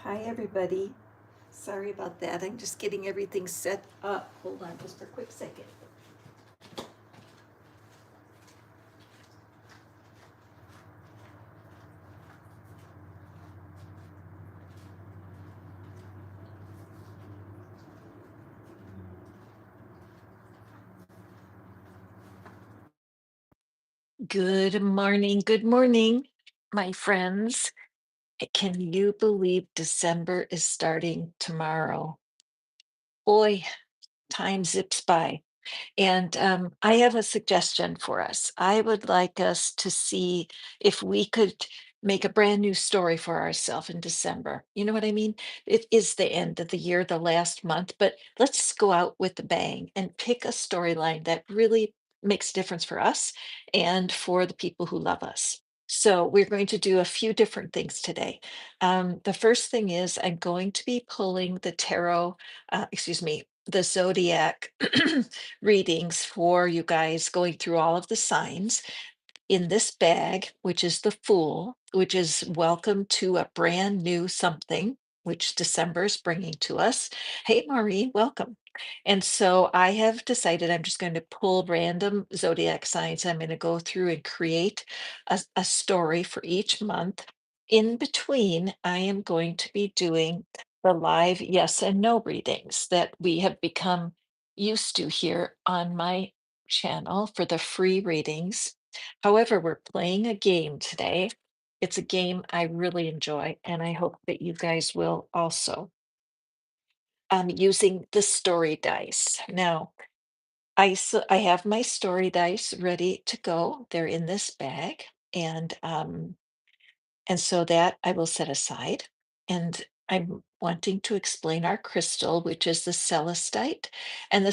Hi, everybody. Sorry about that. I'm just getting everything set up. Hold on just for a quick second. Good morning, my friends. Can you believe December is starting tomorrow? Boy, time zips by. And I have a suggestion for us. I would like us to see if we could make a brand new story for ourselves in December. You know what I mean? It is the end of the year, the last month, but let's go out with a bang and pick a storyline that really makes a difference for us and for the people who love us. So, we're going to do a few different things today. The first thing is I'm going to be pulling the tarot, excuse me, the zodiac readings for you guys, going through all of the signs in this bag, which is the Fool, which is welcome to a brand new something, which December is bringing to us. Hey, Maureen, welcome. And so I have decided I'm just going to pull random zodiac signs. I'm going to go through and create a story for each month. In between, I am going to be doing the live yes and no readings that we have become used to here on my channel for the free readings. However, we're playing a game today. It's a game I really enjoy, and I hope that you guys will also. I'm using the story dice. Now, I have my story dice ready to go. They're in this bag, and so that I will set aside. And I'm wanting to explain our crystal, which is the celestite, and the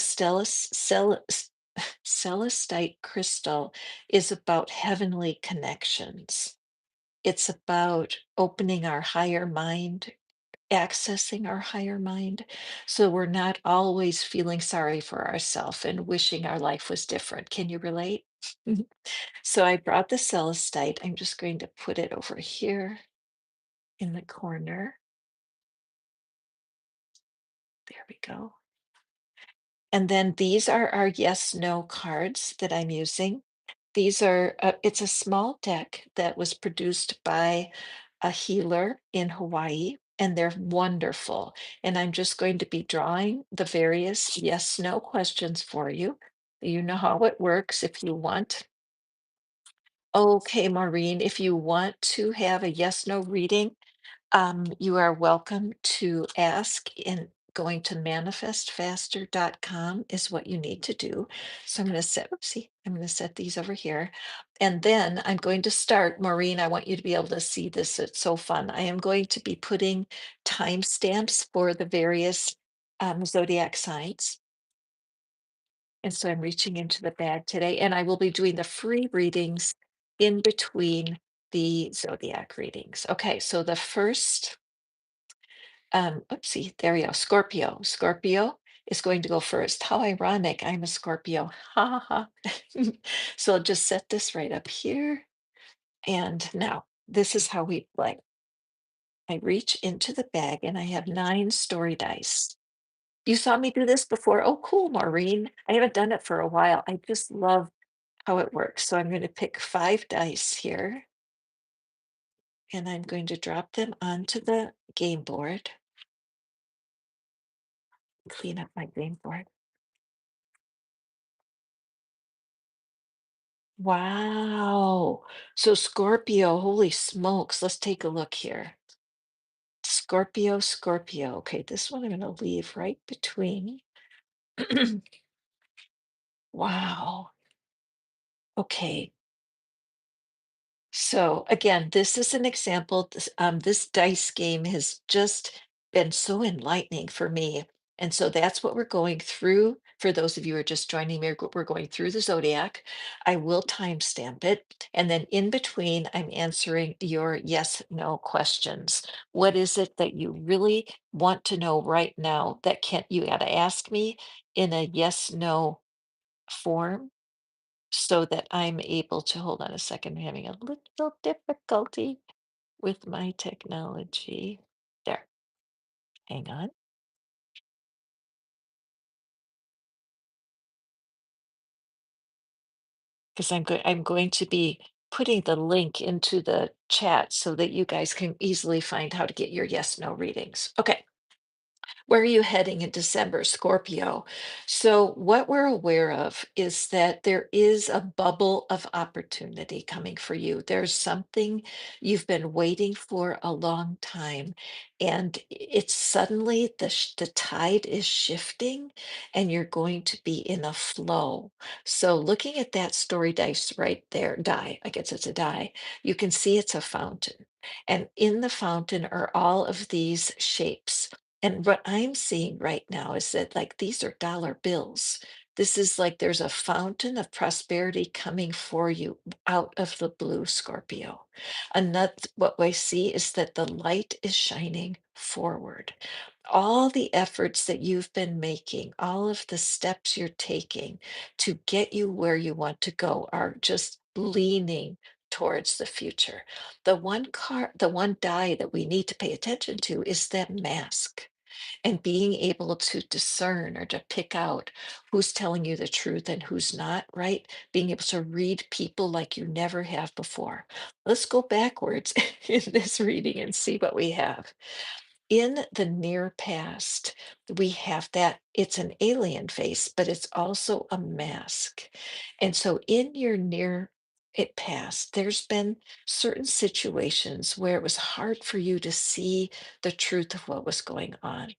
celestite crystal is about heavenly connections. It's about opening our higher mind, accessing our higher mind. So we're not always feeling sorry for ourselves and wishing our life was different. Can you relate? So I brought the celestite. I'm just going to put it over here in the corner. There we go. And then these are our yes no cards that I'm using. These are, it's a small deck that was produced by a healer in Hawaii, and they're wonderful. And I'm just going to be drawing the various yes no questions for you. You know how it works if you want. Okay, Maureen, if you want to have a yes no reading, you are welcome to ask in going to manifestfaster.com is what you need to do. So I'm going to set, oopsie, I'm going to set these over here. And then I'm going to start, Maureen, I want you to be able to see this. It's so fun. I am going to be putting timestamps for the various zodiac signs. And so I'm reaching into the bag today, and I will be doing the free readings in between the zodiac readings. Okay, so the first oopsie, there we go. Scorpio. Scorpio is going to go first. How ironic. I'm a Scorpio. Ha ha ha. So I'll just set this right up here. And now this is how we play. I reach into the bag and I have 9 story dice. You saw me do this before. Oh, cool, Maureen. I haven't done it for a while. I just love how it works. So I'm going to pick 5 dice here and I'm going to drop them onto the game board. Clean up my game board. Wow. So Scorpio, holy smokes. Let's take a look here. Scorpio, Scorpio. Okay, this one I'm going to leave right between. Wow. Okay. So again, this is an example. This dice game has just been so enlightening for me. And so that's what we're going through. For those of you who are just joining me, we're going through the zodiac. I will timestamp it. And then in between, I'm answering your yes, no questions. What is it that you really want to know right now that can't, you got to ask me in a yes, no form? So that I'm able to hold on a second, I'm having a little difficulty with my technology. There. Hang on, because I'm going to be putting the link into the chat so that you guys can easily find how to get your yes no readings. Okay. Where are you heading in December, Scorpio? So, what we're aware of is that there is a bubble of opportunity coming for you. There's something you've been waiting for a long time, and it's suddenly the tide is shifting, and you're going to be in a flow. So, looking at that story dice right there, die, I guess it's a die, you can see it's a fountain. And in the fountain are all of these shapes, and what I'm seeing right now is that, like, these are dollar bills. This is like there's a fountain of prosperity coming for you out of the blue, Scorpio. Another, what I see is that the light is shining forward. All the efforts that you've been making, all of the steps you're taking to get you where you want to go are just leaning towards the future. The one die that we need to pay attention to is that mask, and being able to discern or to pick out who's telling you the truth and who's not, right? Being able to read people like you never have before. Let's go backwards in this reading and see what we have. In the near past, we have that it's an alien face, but it's also a mask. And so in your near it past, there's been certain situations where it was hard for you to see the truth of what was going on.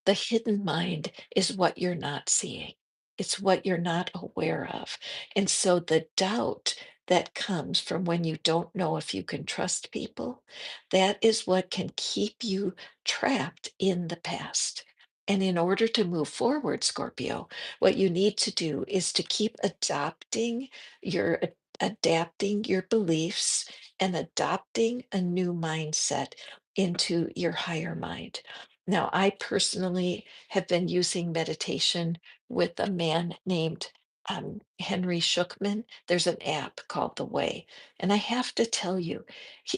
The hidden mind is what you're not seeing. It's what you're not aware of. And so the doubt that comes from when you don't know if you can trust people, that is what can keep you trapped in the past. And in order to move forward, Scorpio, what you need to do is to keep adapting your beliefs and adopting a new mindset into your higher mind. Now, I personally have been using meditation with a man named Henry Shookman. There's an app called The Way. And I have to tell you,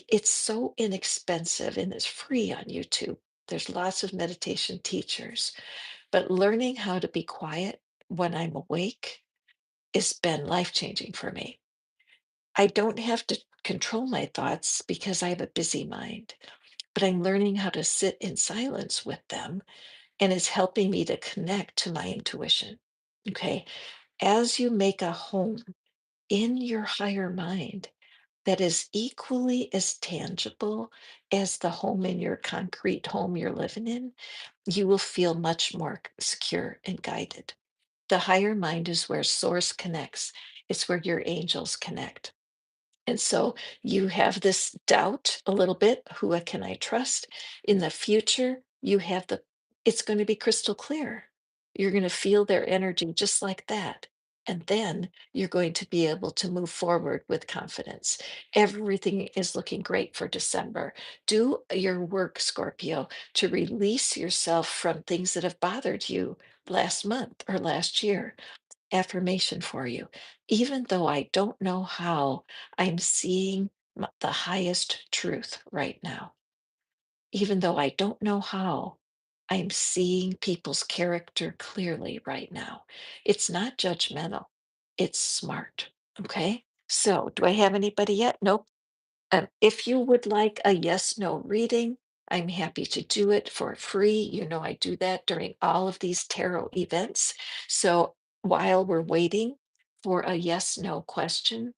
it's so inexpensive and it's free on YouTube. There's lots of meditation teachers, but learning how to be quiet when I'm awake has been life changing for me. I don't have to control my thoughts because I have a busy mind, but I'm learning how to sit in silence with them, and it's helping me to connect to my intuition. Okay. As you make a home in your higher mind that is equally as tangible as the home in your concrete home you're living in, you will feel much more secure and guided. The higher mind is where source connects, it's where your angels connect. And so you have this doubt a little bit, who can I trust? In the future, you have it's going to be crystal clear. You're going to feel their energy just like that. And then you're going to be able to move forward with confidence. Everything is looking great for December. Do your work, Scorpio, to release yourself from things that have bothered you last month or last year. Affirmation for you. Even though I don't know how, I'm seeing the highest truth right now. Even though I don't know how, I'm seeing people's character clearly right now. It's not judgmental, it's smart. Okay. So, do I have anybody yet? Nope. If you would like a yes no reading, I'm happy to do it for free. You know, I do that during all of these tarot events. So while we're waiting for a yes no question,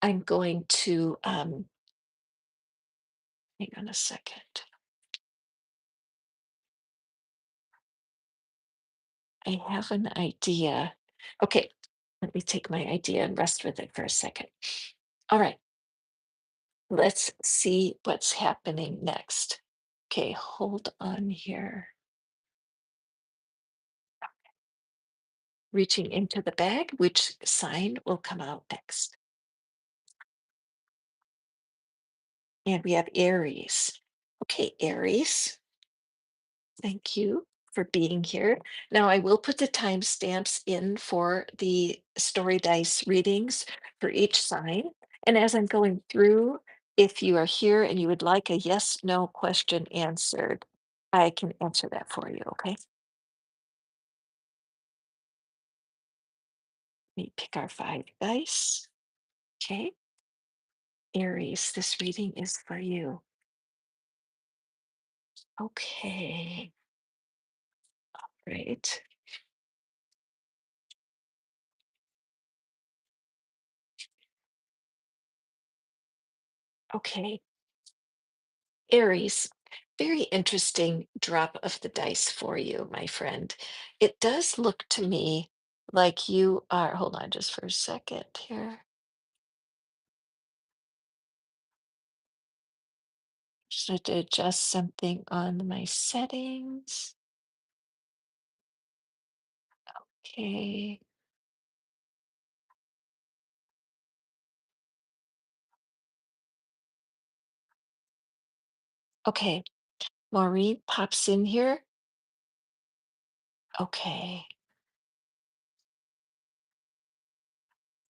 I'm going to hang on a second. I have an idea. Okay, let me take my idea and rest with it for a second. All right, let's see what's happening next. Okay, hold on here. Reaching into the bag, which sign will come out next? And we have Aries. Okay, Aries, thank you for being here. Now, I will put the timestamps in for the story dice readings for each sign. And as I'm going through, if you are here and you would like a yes no question answered, I can answer that for you, okay? Let me pick our 5 dice. Okay. Aries, this reading is for you. Okay. Right. Okay. Aries, very interesting drop of the dice for you, my friend. It does look to me like you are, hold on just for a second here. Just need to adjust something on my settings. Okay. Okay. Maureen pops in here. Okay.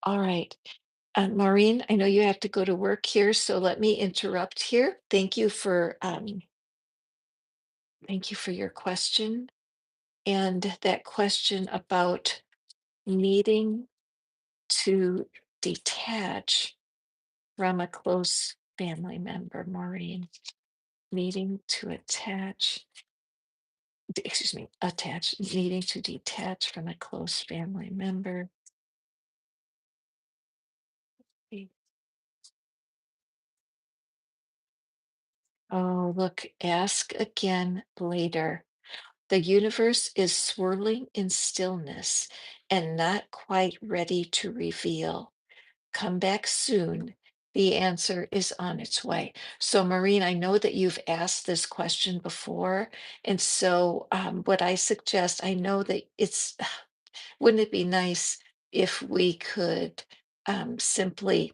All right. Maureen, I know you have to go to work here, so let me interrupt here. Thank you for your question. And that question about needing to detach from a close family member, Maureen. Needing to needing to detach from a close family member. Eh, Oh, look, ask again later. The universe is swirling in stillness and not quite ready to reveal. Come back soon. The answer is on its way. So, Maureen, I know that you've asked this question before. And so, what I suggest, I know that wouldn't it be nice if we could simply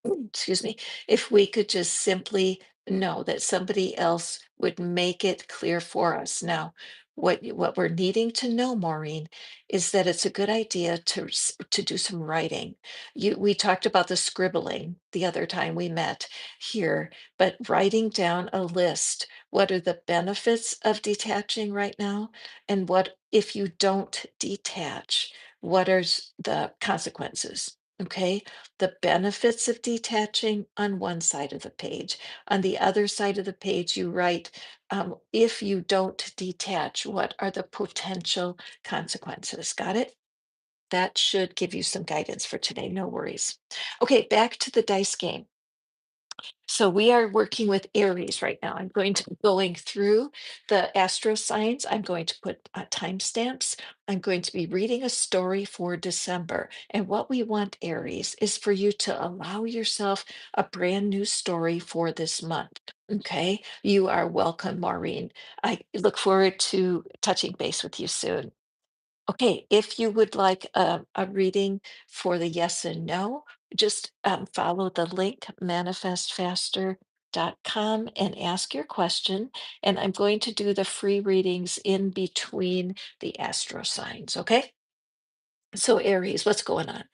excuse me, if we could just simply know that somebody else would make it clear for us. Now, what we're needing to know, Maureen, is that it's a good idea to do some writing. We talked about the scribbling the other time we met here, but writing down a list. What are the benefits of detaching right now? And what if you don't detach? What are the consequences? Okay, the benefits of detaching on one side of the page. On the other side of the page, you write, if you don't detach, what are the potential consequences? Got it? That should give you some guidance for today. No worries. Okay, back to the dice game. So we are working with Aries right now. I'm going to be going through the astro signs. I'm going to put timestamps. I'm going to be reading a story for December. And what we want, Aries, is for you to allow yourself a brand new story for this month. Okay. You are welcome, Maureen. I look forward to touching base with you soon. Okay, if you would like a reading for the yes and no, just follow the link manifestfaster.com and ask your question. And I'm going to do the free readings in between the astro signs. Okay, so Aries, what's going on?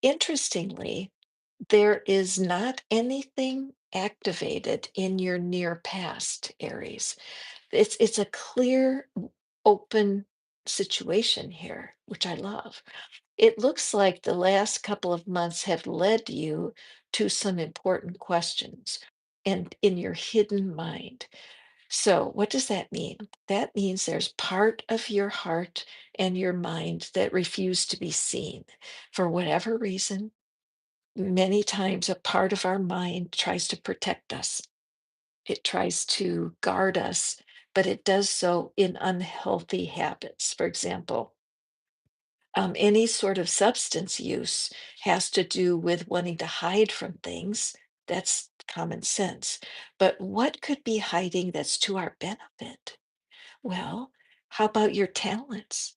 Interestingly, there is not anything activated in your near past, Aries. It's a clear, open situation here, which I love. It looks like the last couple of months have led you to some important questions and in your hidden mind. So, what does that mean? That means there's part of your heart and your mind that refuse to be seen for whatever reason. Many times, a part of our mind tries to protect us, it tries to guard us, but it does so in unhealthy habits. For example, any sort of substance use has to do with wanting to hide from things. That's common sense. But what could be hiding that's to our benefit? Well, how about your talents?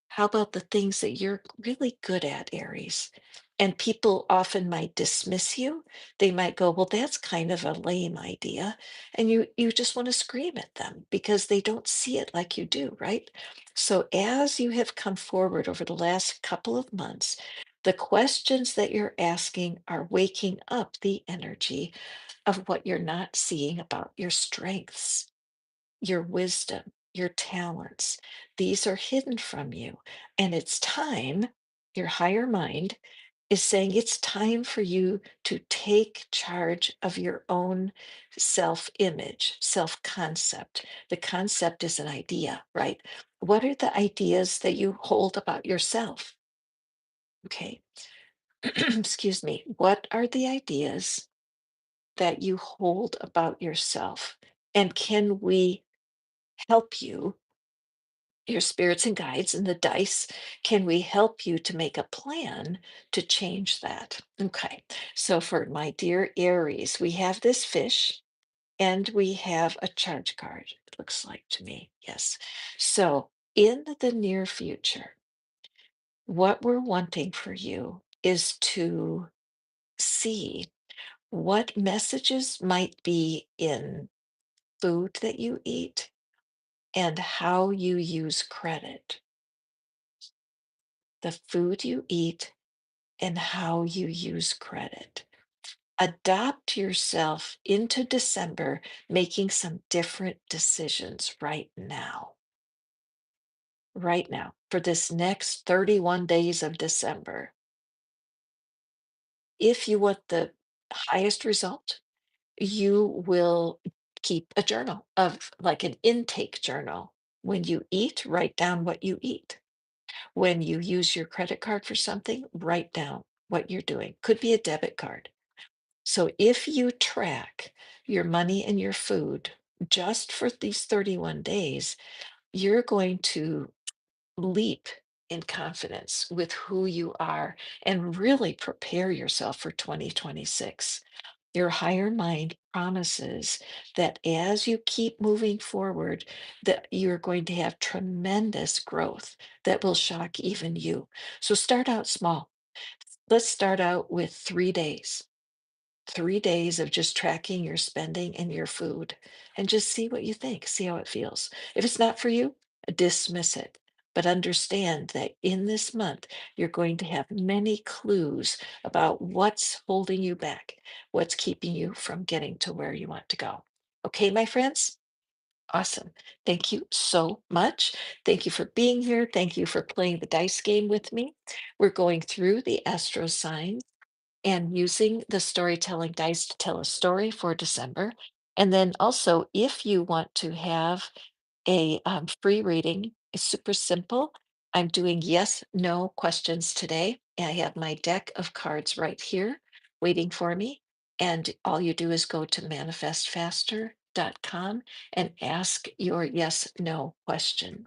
How about the things that you're really good at, Aries? And people often might dismiss you. They might go, "Well, that's kind of a lame idea." And you just want to scream at them because they don't see it like you do, right? So as you have come forward over the last couple of months, the questions that you're asking are waking up the energy of what you're not seeing about your strengths. your wisdom, your talents. These are hidden from you. And it's time, your higher mind is saying it's time for you to take charge of your own self image, self concept. The concept is an idea, right? What are the ideas that you hold about yourself? Okay. Excuse me. What are the ideas that you hold about yourself? And can we help you, your spirits and guides and the dice, can we help you to make a plan to change that? Okay. So for my dear Aries, we have this fish and we have a charge card, it looks like to me. Yes. So in the near future, what we're wanting for you is to see what messages might be in food that you eat and how you use credit. The food you eat and how you use credit. Adopt yourself into December, making some different decisions right now, for this next 31 days of December. If you want the highest result, you will keep a journal of like an intake journal. When you eat, write down what you eat. When you use your credit card for something, write down what you're doing. Could be a debit card. So if you track your money and your food just for these 31 days, you're going to leap in confidence with who you are and really prepare yourself for 2026. Your higher mind promises that as you keep moving forward, that you're going to have tremendous growth that will shock even you. So start out small. Let's start out with 3 days. 3 days of just tracking your spending and your food and just see what you think, see how it feels. If it's not for you, dismiss it. But understand that in this month, you're going to have many clues about what's holding you back, what's keeping you from getting to where you want to go. Okay, my friends? Awesome. Thank you so much. Thank you for being here. Thank you for playing the dice game with me. We're going through the astro signs and using the storytelling dice to tell a story for December. And then also, if you want to have a free reading, it's super simple. I'm doing yes, no questions today. I have my deck of cards right here waiting for me. And all you do is go to manifestfaster.com and ask your yes, no question.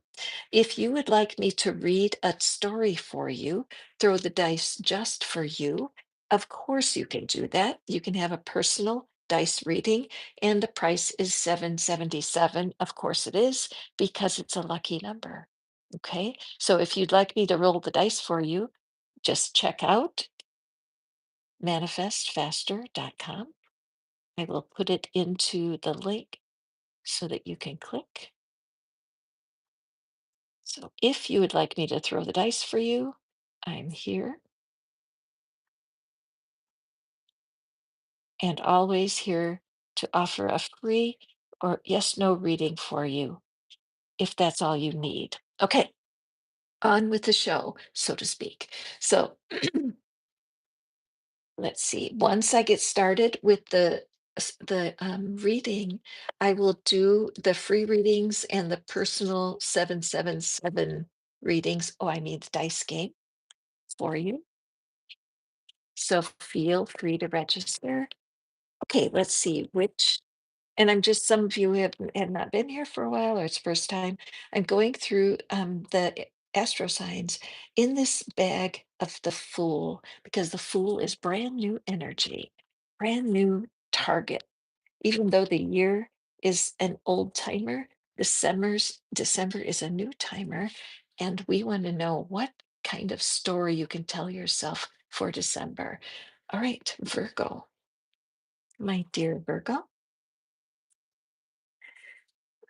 If you would like me to read a story for you, throw the dice just for you, of course you can do that. You can have a personal dice reading, and the price is 777. Of course it is, because it's a lucky number. Okay. So if you'd like me to roll the dice for you, just check out manifestfaster.com. I will put it into the link so that you can click. So if you would like me to throw the dice for you, I'm here and always here to offer a free or yes, no reading for you if that's all you need. Okay, on with the show, so to speak. So let's see. Once I get started with the reading, I will do the free readings and the personal 777 readings. Oh, I mean the dice game for you. So feel free to register. Okay, let's see which, and I'm just, some of you have not been here for a while or it's first time. I'm going through the astro signs in this bag of the Fool, because the Fool is brand new energy, brand new target. Even though the year is an old timer, December is a new timer, and we want to know what kind of story you can tell yourself for December. All right, Virgo, my dear Virgo,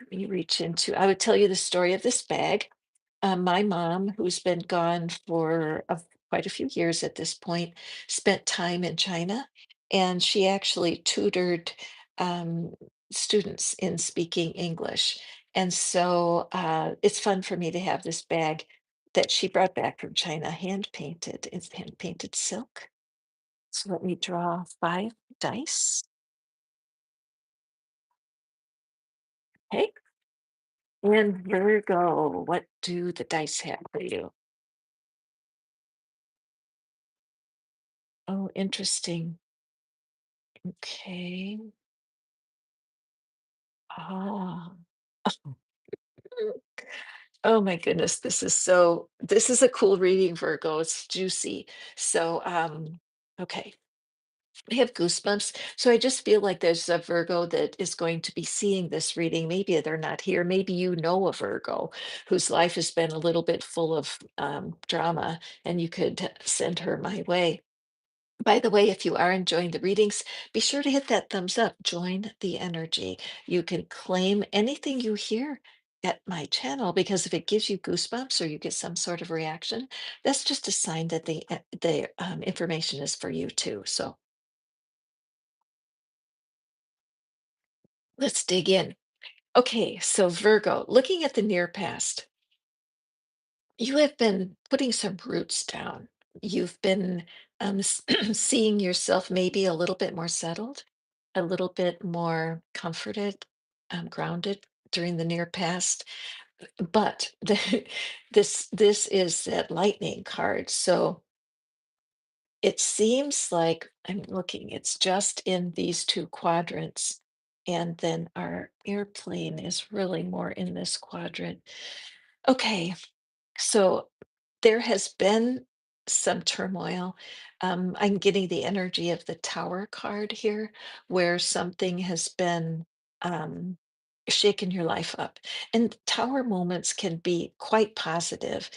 let me reach into, I would tell you the story of this bag. My mom, who's been gone for quite a few years at this point, spent time in China, and she actually tutored um, students in speaking English. And so it's fun for me to have this bag that she brought back from China, hand painted. It's hand painted silk. So let me draw 5 dice. Okay. And Virgo, what do the dice have for you? Oh, interesting. Okay. Ah. Oh my goodness, this is a cool reading, Virgo. It's juicy. So, okay. I have goosebumps. So I just feel like there's a Virgo that is going to be seeing this reading. Maybe they're not here. Maybe you know a Virgo whose life has been a little bit full of drama, and you could send her my way. By the way, if you are enjoying the readings, be sure to hit that thumbs up. Join the energy. You can claim anything you hear at my channel because if it gives you goosebumps or you get some sort of reaction, that's just a sign that the information is for you too. So let's dig in. Okay, so Virgo, looking at the near past, you have been putting some roots down. You've been seeing yourself maybe a little bit more settled, a little bit more comforted, grounded during the near past. But this is that lightning card. So it seems like I'm looking, it's just in these two quadrants. And then our airplane is really more in this quadrant. Okay, so there has been some turmoil. I'm getting the energy of the Tower card here, where something has been um, shaken your life up. And Tower moments can be quite positive.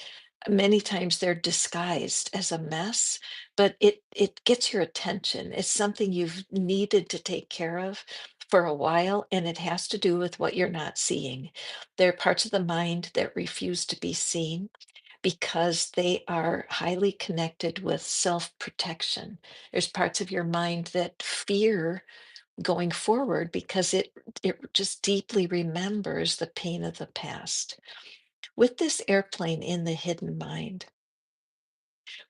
Many times they're disguised as a mess, but it gets your attention. It's something you've needed to take care of for a while, and it has to do with what you're not seeing. There are parts of the mind that refuse to be seen because they are highly connected with self-protection. There's parts of your mind that fear going forward because it just deeply remembers the pain of the past. With this airplane in the hidden mind,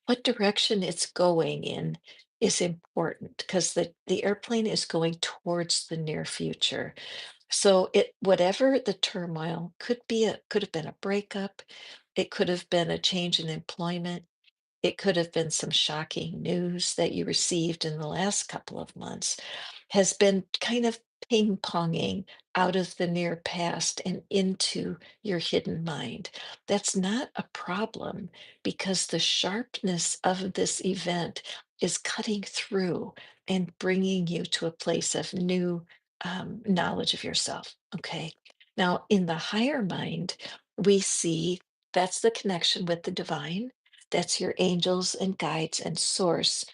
what direction it's going in is important because the airplane is going towards the near future. So it whatever the turmoil could have been a breakup, it could have been a change in employment, it could have been some shocking news that you received in the last couple of months, has been kind of ping ponging out of the near past and into your hidden mind. That's not a problem because the sharpness of this event is cutting through and bringing you to a place of new knowledge of yourself. Okay. Now, in the higher mind, we see that's the connection with the divine, that's your angels and guides and source.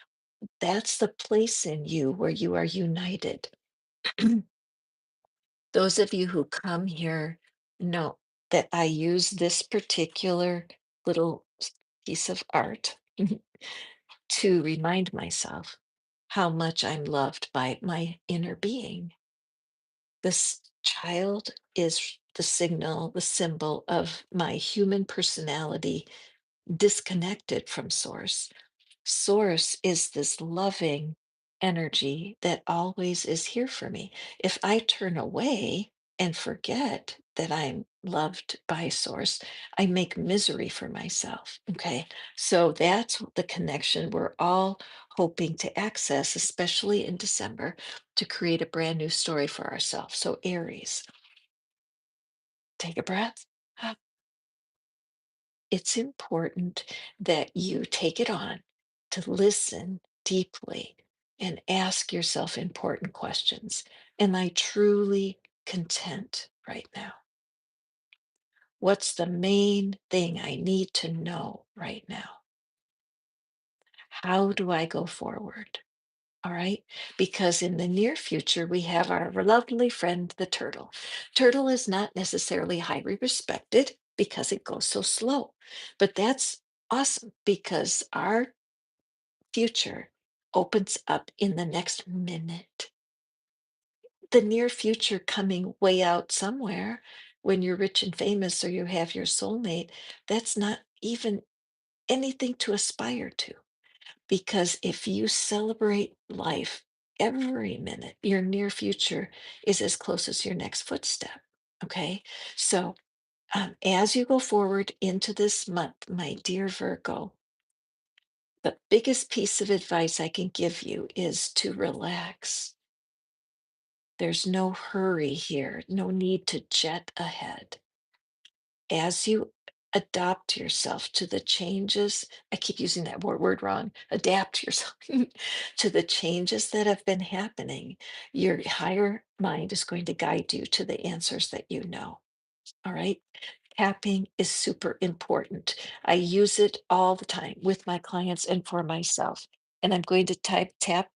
That's the place in you where you are united. Those of you who come here know that I use this particular little piece of art to remind myself how much I'm loved by my inner being. This child is the signal, the symbol of my human personality disconnected from source. Source is this loving energy that always is here for me. If I turn away and forget that I'm loved by source, I make misery for myself. Okay. So that's the connection we're all hoping to access, especially in December, to create a brand new story for ourselves. So, Aries, take a breath. It's important that you take it on to listen deeply and ask yourself important questions. Am I truly content right now? What's the main thing I need to know right now? How do I go forward? All right. Because in the near future, we have our lovely friend, the turtle. Turtle is not necessarily highly respected because it goes so slow, but that's awesome because our future opens up in the next minute. The near future coming way out somewhere when you're rich and famous or you have your soulmate, that's not even anything to aspire to. Because if you celebrate life every minute, your near future is as close as your next footstep. Okay. So, as you go forward into this month, my dear Virgo, the biggest piece of advice I can give you is to relax. There's no hurry here, no need to jet ahead. As you adopt yourself to the changes, I keep using that word wrong, adapt yourself to the changes that have been happening, your higher mind is going to guide you to the answers that you know. All right. Tapping is super important. I use it all the time with my clients and for myself. And I'm going to tap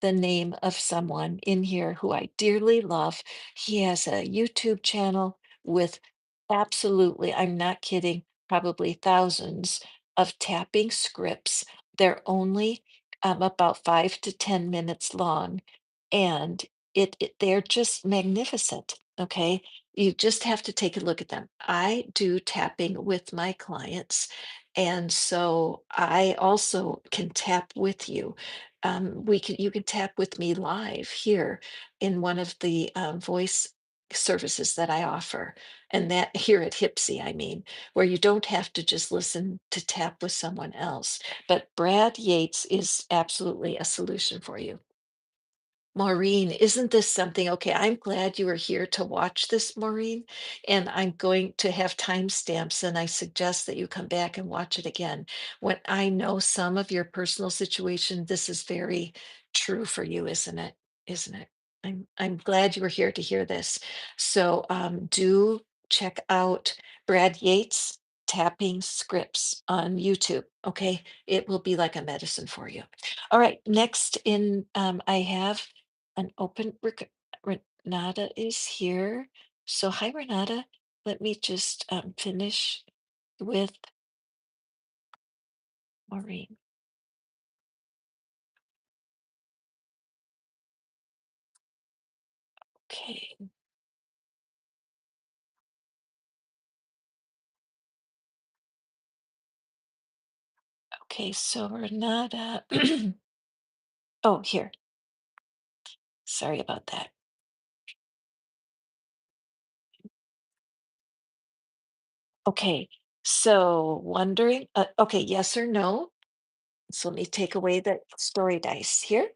the name of someone in here who I dearly love. He has a YouTube channel with absolutely, I'm not kidding, probably thousands of tapping scripts. They're only about 5 to 10 minutes long. And they're just magnificent. Okay, you just have to take a look at them. I do tapping with my clients, and so I also can tap with you. You can tap with me live here in one of the voice services that I offer, and that here at Hipsy, I mean, where you don't have to just listen to tap with someone else. But Brad Yates is absolutely a solution for you. Maureen, isn't this something? Okay, I'm glad you were here to watch this, Maureen, and I'm going to have timestamps, and I suggest that you come back and watch it again. When I know some of your personal situation, this is very true for you, isn't it? Isn't it? I'm glad you were here to hear this. So do check out Brad Yates tapping scripts on YouTube. Okay, it will be like a medicine for you. All right, next in I have an open Renata is here. So hi Renata. Let me just finish with Maureen. Okay. Okay, so Renata. Oh, here. Sorry about that. Okay. So wondering, okay, yes or no? So let me take away the story dice here.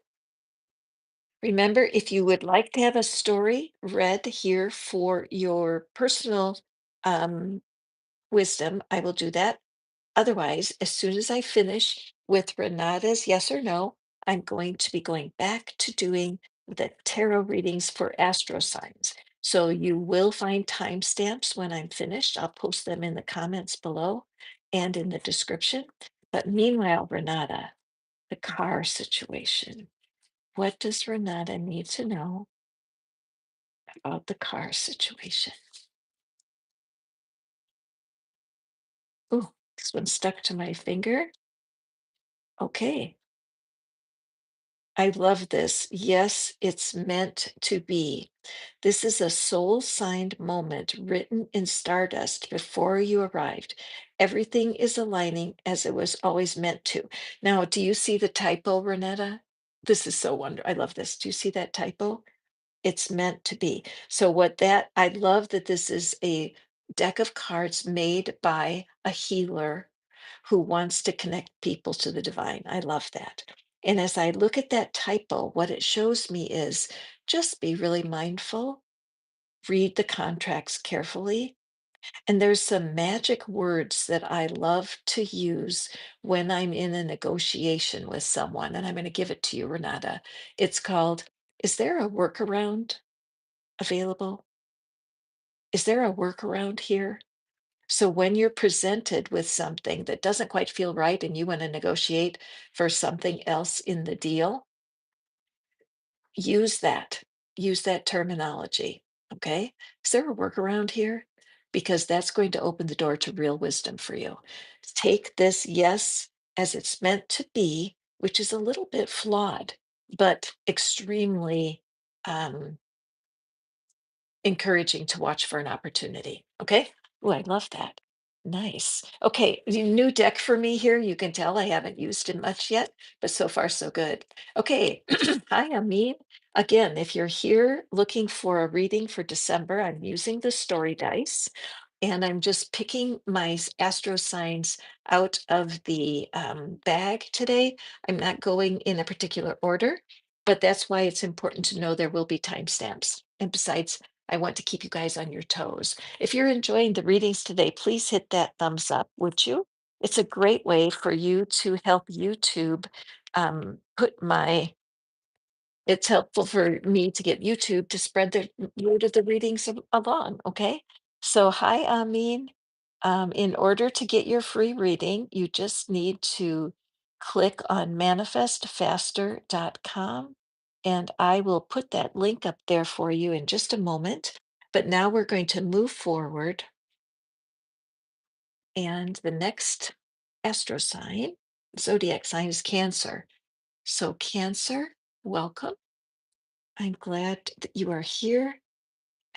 Remember, if you would like to have a story read here for your personal um, wisdom, I will do that. Otherwise, as soon as I finish with Renata's yes or no, I'm going to be going back to doing the tarot readings for astro signs. So you will find timestamps when I'm finished. I'll post them in the comments below and in the description. But meanwhile, Renata, the car situation. What does Renata need to know about the car situation? Oh, this one stuck to my finger. Okay. I love this. Yes, it's meant to be. This is a soul signed moment written in stardust before you arrived. Everything is aligning as it was always meant to. Now, do you see the typo, Renetta? This is so wonderful. I love this. Do you see that typo? It's meant to be. So I love that this is a deck of cards made by a healer who wants to connect people to the divine. I love that. And as I look at that typo, what it shows me is just be really mindful, read the contracts carefully. And there's some magic words that I love to use when I'm in a negotiation with someone. And I'm going to give it to you, Renata. It's called, is there a workaround available? Is there a workaround here? So when you're presented with something that doesn't quite feel right and you want to negotiate for something else in the deal, use that. Use that terminology. Okay. Is there a workaround here? Because that's going to open the door to real wisdom for you. Take this yes as it's meant to be, which is a little bit flawed, but extremely um, encouraging to watch for an opportunity. Okay. Oh, I love that. Nice. Okay. New deck for me here. You can tell I haven't used it much yet, but so far so good. Okay. Hi, Amin. Again, if you're here looking for a reading for December, I'm using the story dice and I'm just picking my astro signs out of the bag today. I'm not going in a particular order, but that's why it's important to know there will be timestamps. And besides, I want to keep you guys on your toes. If you're enjoying the readings today, please hit that thumbs up, would you? It's a great way for you to help YouTube put my it's helpful for me to get YouTube to spread the word of the readings along. Okay. So, hi, Amin. In order to get your free reading, you just need to click on manifestfaster.com and I will put that link up there for you in just a moment. But now we're going to move forward. And the next astro sign, zodiac sign is Cancer. So, Cancer, welcome. I'm glad that you are here.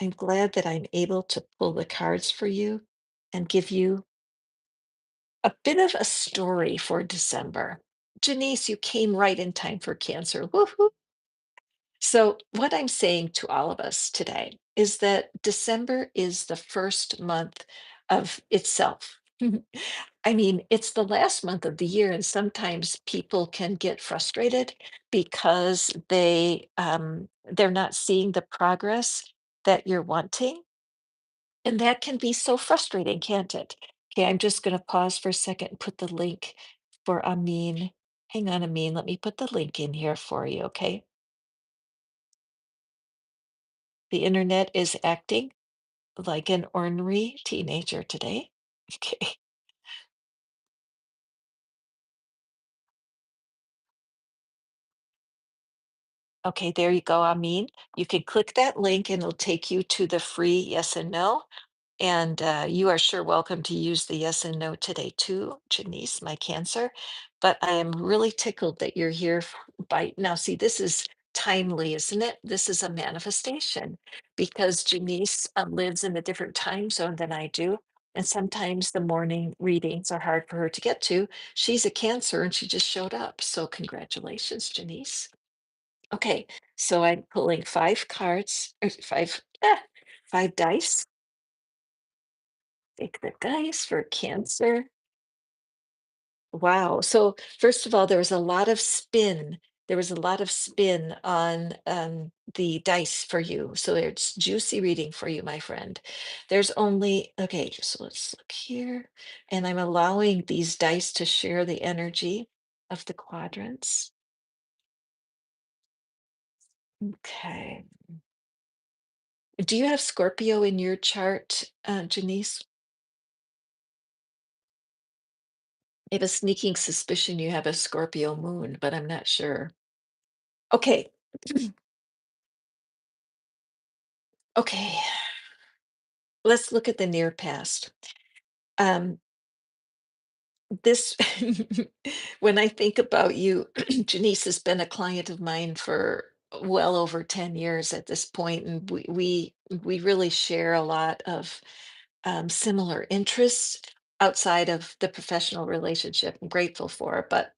I'm glad that I'm able to pull the cards for you and give you a bit of a story for December. Janice, you came right in time for Cancer. Woohoo! So, what I'm saying to all of us today is that December is the first month of itself. I mean, it's the last month of the year, and sometimes people can get frustrated because they're not seeing the progress that you're wanting. And that can be so frustrating, can't it? Okay, I'm just going to pause for a second and put the link for Amin. Hang on, Amin. Let me put the link in here for you, okay? The internet is acting like an ornery teenager today. Okay. Okay, there you go, Amin. You can click that link and it'll take you to the free yes and no. And you are sure welcome to use the yes and no today too, Janice, my Cancer. But I am really tickled that you're here by now. See, this is timely, isn't it? This is a manifestation because Janice lives in a different time zone than I do. And sometimes the morning readings are hard for her to get to. She's a Cancer and she just showed up. So, congratulations, Janice. Okay, so I'm pulling five cards, or five dice. Take the dice for Cancer. Wow. So first of all, there was a lot of spin. There was a lot of spin on the dice for you. So it's juicy reading for you, my friend. There's only, okay, so let's look here. And I'm allowing these dice to share the energy of the quadrants. Okay. Do you have Scorpio in your chart, Janice? I have a sneaking suspicion you have a Scorpio moon, but I'm not sure. Okay. Okay. Let's look at the near past. Um, this, when I think about you, Janice has been a client of mine for well over 10 years at this point, and we really share a lot of similar interests outside of the professional relationship. I'm grateful for it, but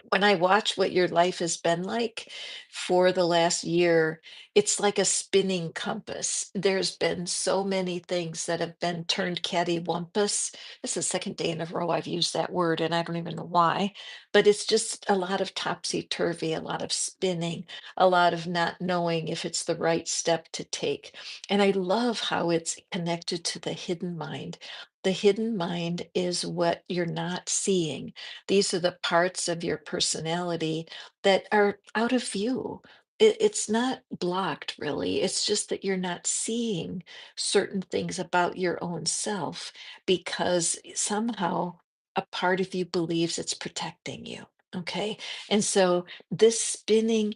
when I watch what your life has been like for the last year, it's like a spinning compass. There's been so many things that have been turned cattywampus. This is the second day in a row I've used that word, and I don't even know why. But it's just a lot of topsy-turvy, a lot of spinning, a lot of not knowing if it's the right step to take. And I love how it's connected to the hidden mind. The hidden mind is what you're not seeing. These are the parts of your personality that are out of view. It's not blocked, really. It's just that you're not seeing certain things about your own self because somehow a part of you believes it's protecting you. Okay. And so this spinning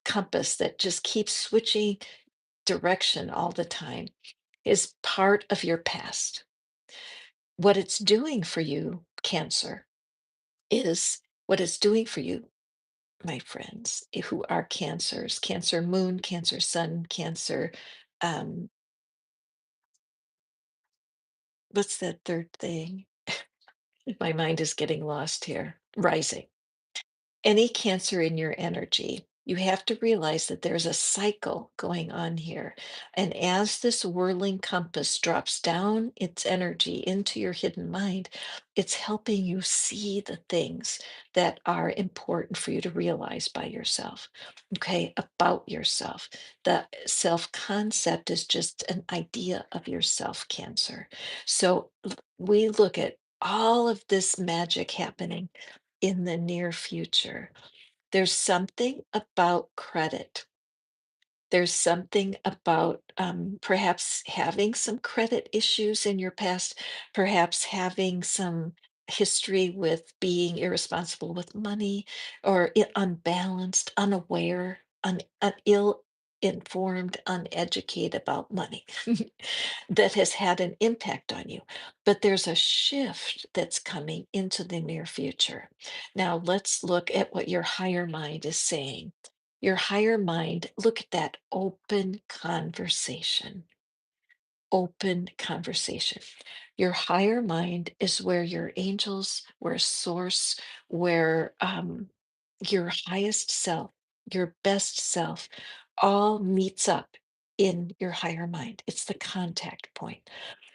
compass that just keeps switching direction all the time is part of your past. What it's doing for you, Cancer, is what it's doing for you. my friends, who are Cancers, Cancer Moon, Cancer Sun, Cancer. Um, what's that third thing? My mind is getting lost here. Rising. Any Cancer in your energy, you have to realize that there's a cycle going on here. And as this whirling compass drops down its energy into your hidden mind, it's helping you see the things that are important for you to realize by yourself, okay, about yourself. The self concept is just an idea of yourself, Cancer. So we look at all of this magic happening in the near future. There's something about credit. There's something about perhaps having some credit issues in your past, perhaps having some history with being irresponsible with money or unbalanced, unaware, ill informed, uneducated about money that has had an impact on you. But there's a shift that's coming into the near future. Now, let's look at what your higher mind is saying. Your higher mind, look at that open conversation. Open conversation. Your higher mind is where your angels, where source, where your highest self, your best self, all meets up in your higher mind. It's the contact point.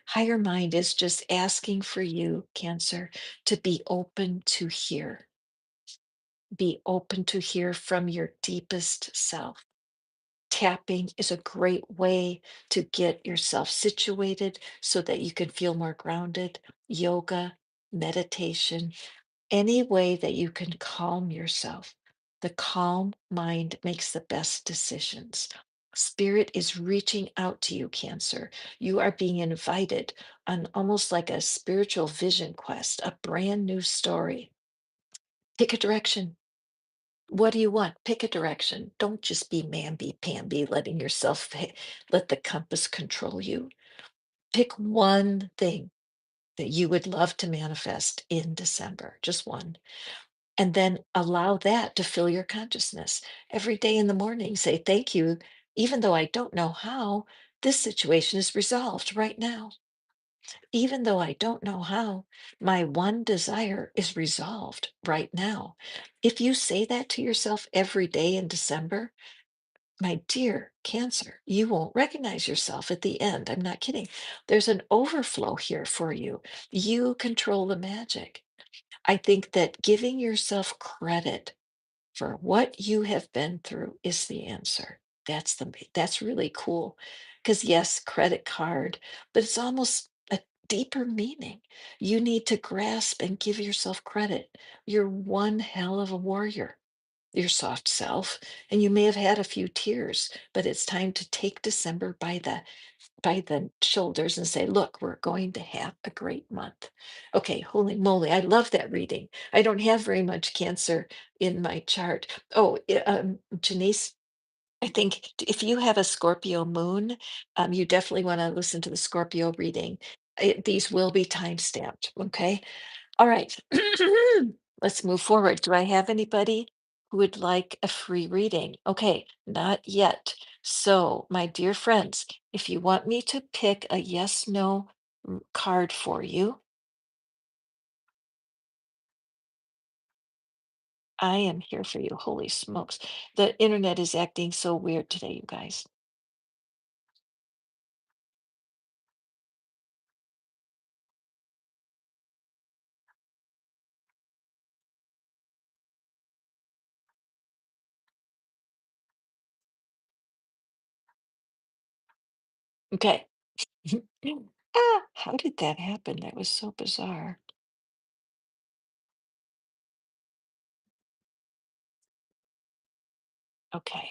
Higher mind is just asking for you, Cancer, to be open to hear. Be open to hear from your deepest self. Tapping is a great way to get yourself situated so that you can feel more grounded. Yoga, meditation, any way that you can calm yourself. The calm mind makes the best decisions. Spirit is reaching out to you, Cancer. You are being invited on almost like a spiritual vision quest, a brand new story. Pick a direction. What do you want? Pick a direction. Don't just be mamby-pamby, letting yourself let the compass control you. Pick one thing that you would love to manifest in December, just one. And then allow that to fill your consciousness. Every day in the morning, say, thank you. Even though I don't know how, this situation is resolved right now. Even though I don't know how, my one desire is resolved right now. If you say that to yourself every day in December, my dear Cancer, you won't recognize yourself at the end. I'm not kidding. There's an overflow here for you. You control the magic. I think that giving yourself credit for what you have been through is the answer. That's really cool. Because yes, credit card, but it's almost a deeper meaning. You need to grasp and give yourself credit. You're one hell of a warrior, your soft self, and you may have had a few tears, but it's time to take December by the shoulders and say, look, we're going to have a great month. Okay, holy moly, I love that reading. I don't have very much Cancer in my chart. Oh, Janice, I think if you have a Scorpio moon, you definitely want to listen to the Scorpio reading. These will be time stamped. Okay. All right. Let's move forward. Do I have anybody who would like a free reading? Okay, not yet. So, my dear friends, if you want me to pick a yes no card for you, I am here for you. Holy smokes. The internet is acting so weird today, you guys. Okay. How did that happen? That was so bizarre. Okay.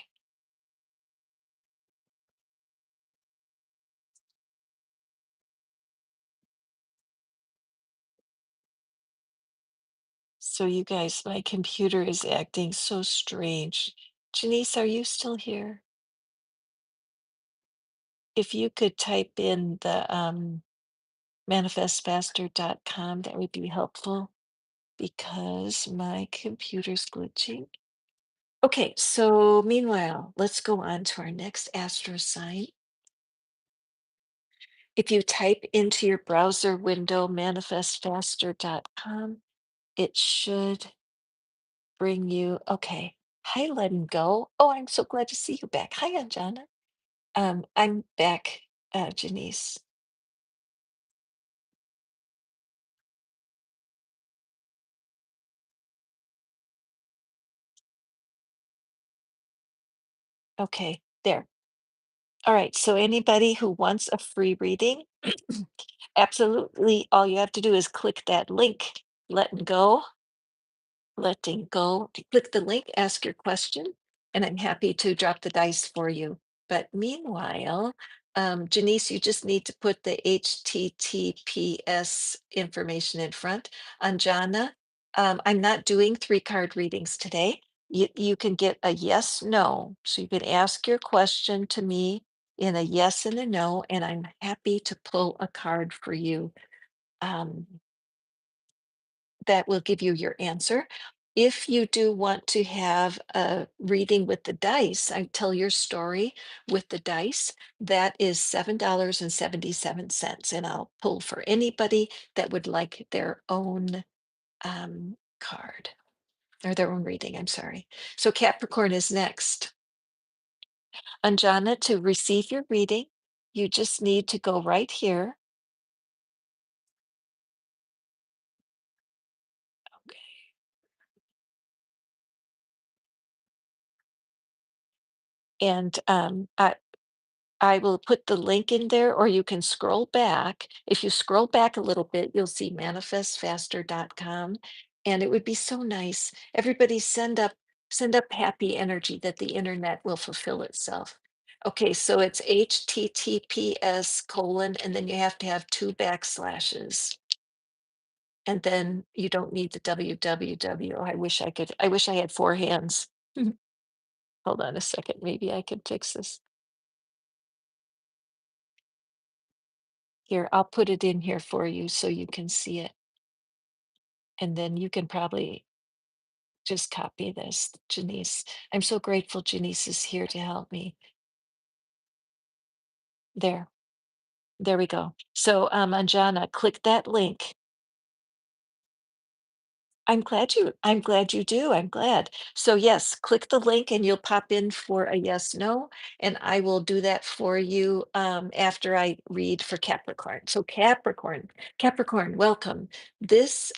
So, you guys, my computer is acting so strange. Janice, are you still here? If you could type in the manifestfaster.com, that would be helpful because my computer's glitching. Okay, so meanwhile, let's go on to our next astro sign. If you type into your browser window manifestfaster.com, it should bring you. Okay. Hi, letting go. Oh, I'm so glad to see you back. Hi, Anjana. I'm back, Janice. Okay, there. All right. So anybody who wants a free reading, absolutely all you have to do is click that link, letting go, letting go. Click the link, ask your question, and I'm happy to drop the dice for you. But meanwhile, Janice, you just need to put the HTTPS information in front. Anjana, I'm not doing 3 card readings today. You can get a yes, no. So you can ask your question to me in a yes and a no, and I'm happy to pull a card for you. Um, that will give you your answer. If you do want to have a reading with the dice, I tell your story with the dice, that is $7.77. And I'll pull for anybody that would like their own card or their own reading. I'm sorry. So Capricorn is next. Anjana, to receive your reading, you just need to go right here. And I will put the link in there, or you can scroll back. If you scroll back a little bit, you'll see manifestfaster.com. And it would be so nice. Everybody send up happy energy that the internet will fulfill itself. Okay, so it's HTTPS colon, and then you have to have 2 backslashes. And then you don't need the www. I wish I had 4 hands. Hold on a second. Maybe I can fix this. Here, I'll put it in here for you so you can see it. And then you can probably just copy this, Janice. I'm so grateful Janice is here to help me. There, there we go. So, Anjana, click that link. I'm glad you do. I'm glad. So yes, click the link and you'll pop in for a yes, no, and I will do that for you after I read for Capricorn. So Capricorn, welcome. This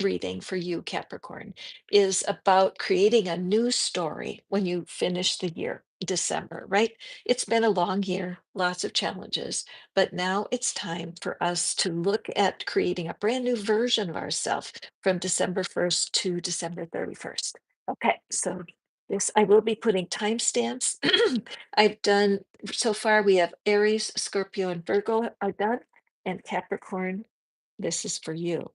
reading for you, Capricorn, is about creating a new story when you finish the year, December, right? It's been a long year, lots of challenges, but now it's time for us to look at creating a brand new version of ourselves from December 1st to December 31st. Okay, so this I will be putting timestamps. I've done so far, we have Aries, Scorpio, and Virgo are done, and Capricorn, this is for you.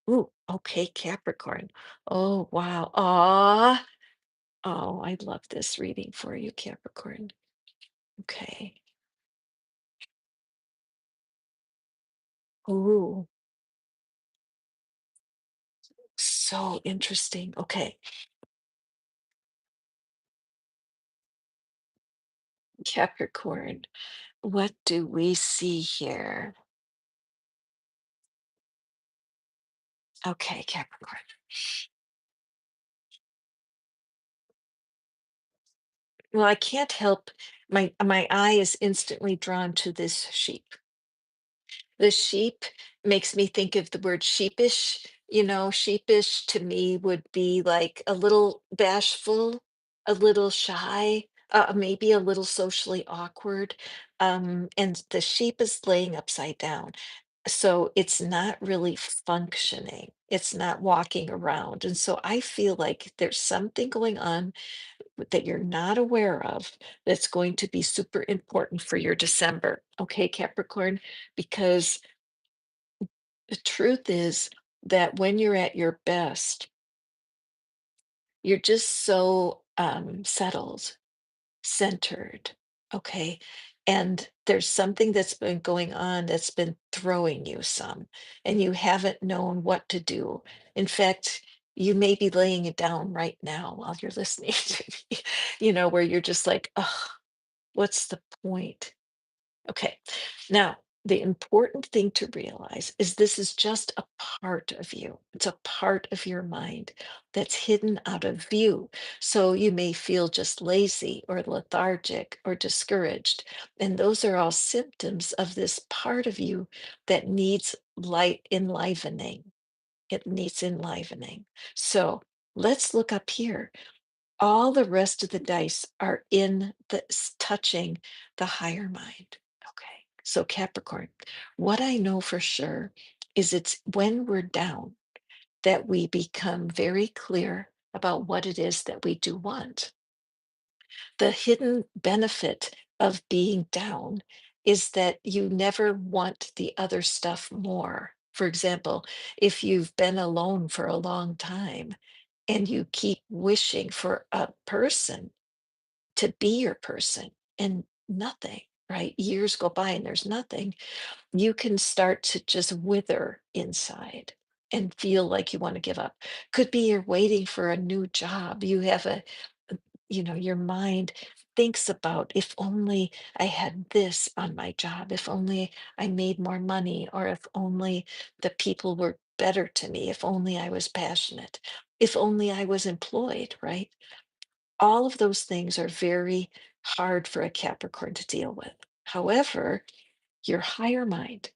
Ooh, okay, Capricorn. Oh, wow. Ah, oh, I love this reading for you, Capricorn. Okay. Ooh, so interesting. Okay, Capricorn, what do we see here? Okay, Capricorn. Well, I can't help my eye is instantly drawn to this sheep. The sheep makes me think of the word sheepish. Sheepish to me would be like a little bashful, a little shy, maybe a little socially awkward. And the sheep is laying upside down. So it's not really functioning. It's not walking around. And so I feel like there's something going on that you're not aware of that's going to be super important for your December. Okay, Capricorn, because the truth is that when you're at your best, you're just so settled, centered. Okay. And there's something that's been going on that's been throwing you some, and you haven't known what to do. In fact, You may be laying it down right now while you're listening to me, where you're just like, oh, what's the point? Okay. Now, the important thing to realize is this is just a part of you. It's a part of your mind that's hidden out of view. So you may feel just lazy or lethargic or discouraged. And those are all symptoms of this part of you that needs light enlivening. It needs enlivening. So let's look up here. All the rest of the dice are in the touching the higher mind. Okay. So Capricorn, what I know for sure is it's when we're down that we become very clear about what it is that we do want. The hidden benefit of being down is that you never want the other stuff more. For example, if you've been alone for a long time and you keep wishing for a person to be your person and nothing, right? Years go by and there's nothing. You can start to just wither inside and feel like you want to give up. Could be you're waiting for a new job. You have your mind thinks about if only I had this on my job, if only I made more money, or if only the people were better to me, if only I was passionate, if only I was employed, right? All of those things are very hard for a Capricorn to deal with. However, your higher mind,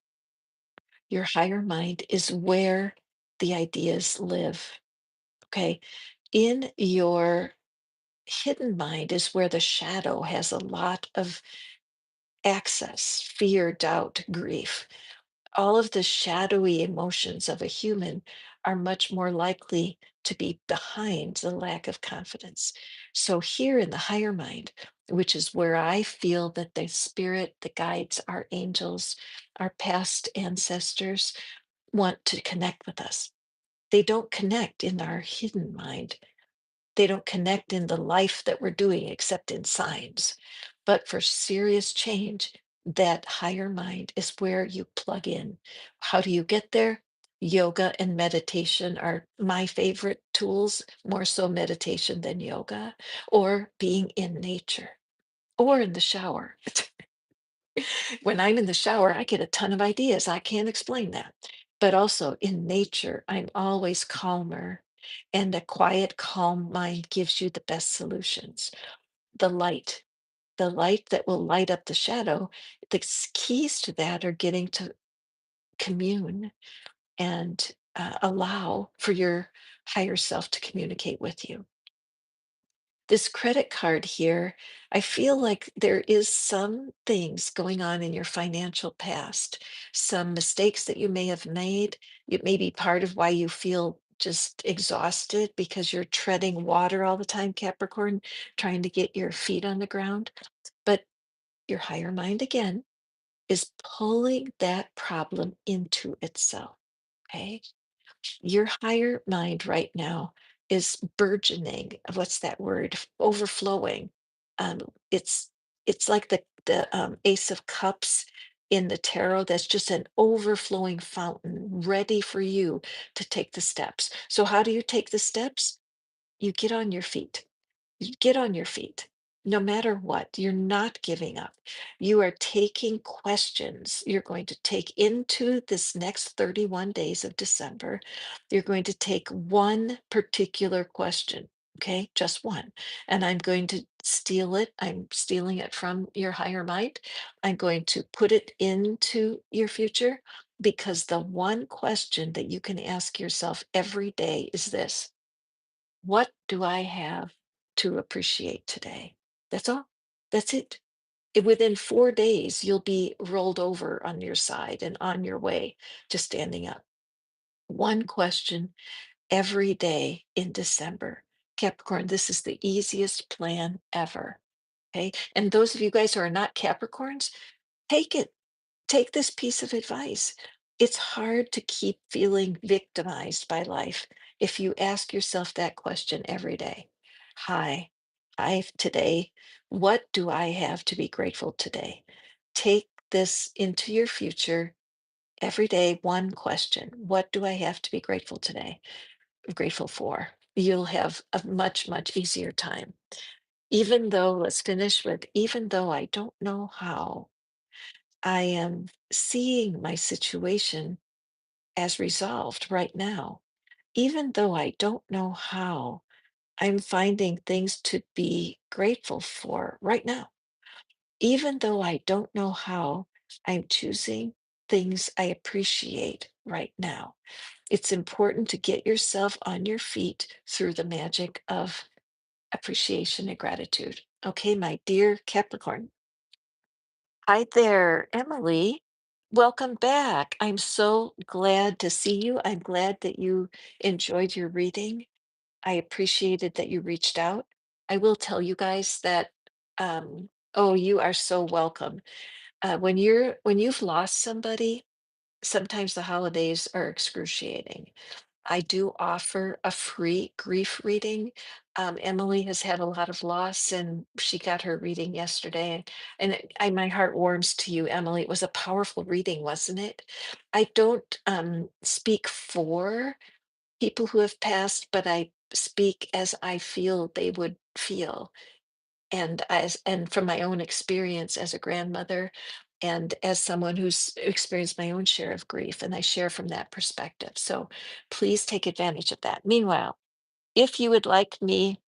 your higher mind is where the ideas live. Okay. In your hidden mind is where the shadow has a lot of access, fear, doubt, grief. All of the shadowy emotions of a human are much more likely to be behind the lack of confidence. So, here in the higher mind, which is where I feel that the spirit, the guides, our angels, our past ancestors want to connect with us. They don't connect in our hidden mind. They don't connect in the life that we're doing except in signs. But for serious change, that higher mind is where you plug in. How do you get there? Yoga and meditation are my favorite tools, more so meditation than yoga, or being in nature or in the shower. When I'm in the shower, I get a ton of ideas. I can't explain that. But also in nature, I'm always calmer. And a quiet, calm mind gives you the best solutions. The the light that will light up the shadow, the keys to that are getting to commune and allow for your higher self to communicate with you. This credit card here, I feel like there is some things going on in your financial past, some mistakes that you may have made. It may be part of why you feel just exhausted because you're treading water all the time, Capricorn, trying to get your feet on the ground. But your higher mind again is pulling that problem into itself. Okay. Your higher mind right now is burgeoning. What's that word? Overflowing. Um, it's it's like the Ace of Cups in the tarot. That's just an overflowing fountain, ready for you to take the steps. So how do you take the steps? You get on your feet. You get on your feet. No matter what, you're not giving up. You are taking questions. You're going to take into this next 31 days of December. You're going to take one particular question. Okay, just one. And I'm going to steal it. I'm stealing it from your higher mind. I'm going to put it into your future because the one question that you can ask yourself every day is this: what do I have to appreciate today? That's all. That's it. Within 4 days, you'll be rolled over on your side and on your way to standing up. One question every day in December. Capricorn, this is the easiest plan ever. Okay. And those of you guys who are not Capricorns, take it. Take this piece of advice. It's hard to keep feeling victimized by life if you ask yourself that question every day. Hi, today, what do I have to be grateful today? Take this into your future every day. One question: what do I have to be grateful today? grateful for. You'll have a much, much easier time. Even though, let's finish with, even though I don't know how, I am seeing my situation as resolved right now. Even though I don't know how, I'm finding things to be grateful for right now. Even though I don't know how, I'm choosing things I appreciate right now. It's important to get yourself on your feet through the magic of appreciation and gratitude. Okay, my dear Capricorn. Hi there, Emily. Welcome back. I'm so glad to see you. I'm glad that you enjoyed your reading. I appreciated that you reached out. I will tell you guys that, oh, you are so welcome. When you've lost somebody, sometimes the holidays are excruciating. I do offer a free grief reading. Emily has had a lot of loss, and she got her reading yesterday. And my heart warms to you, Emily. It was a powerful reading, wasn't it? I don't speak for people who have passed, but I speak as I feel they would feel, and from my own experience as a grandmother and as someone who's experienced my own share of grief, and I share from that perspective. So please take advantage of that. Meanwhile, if you would like me,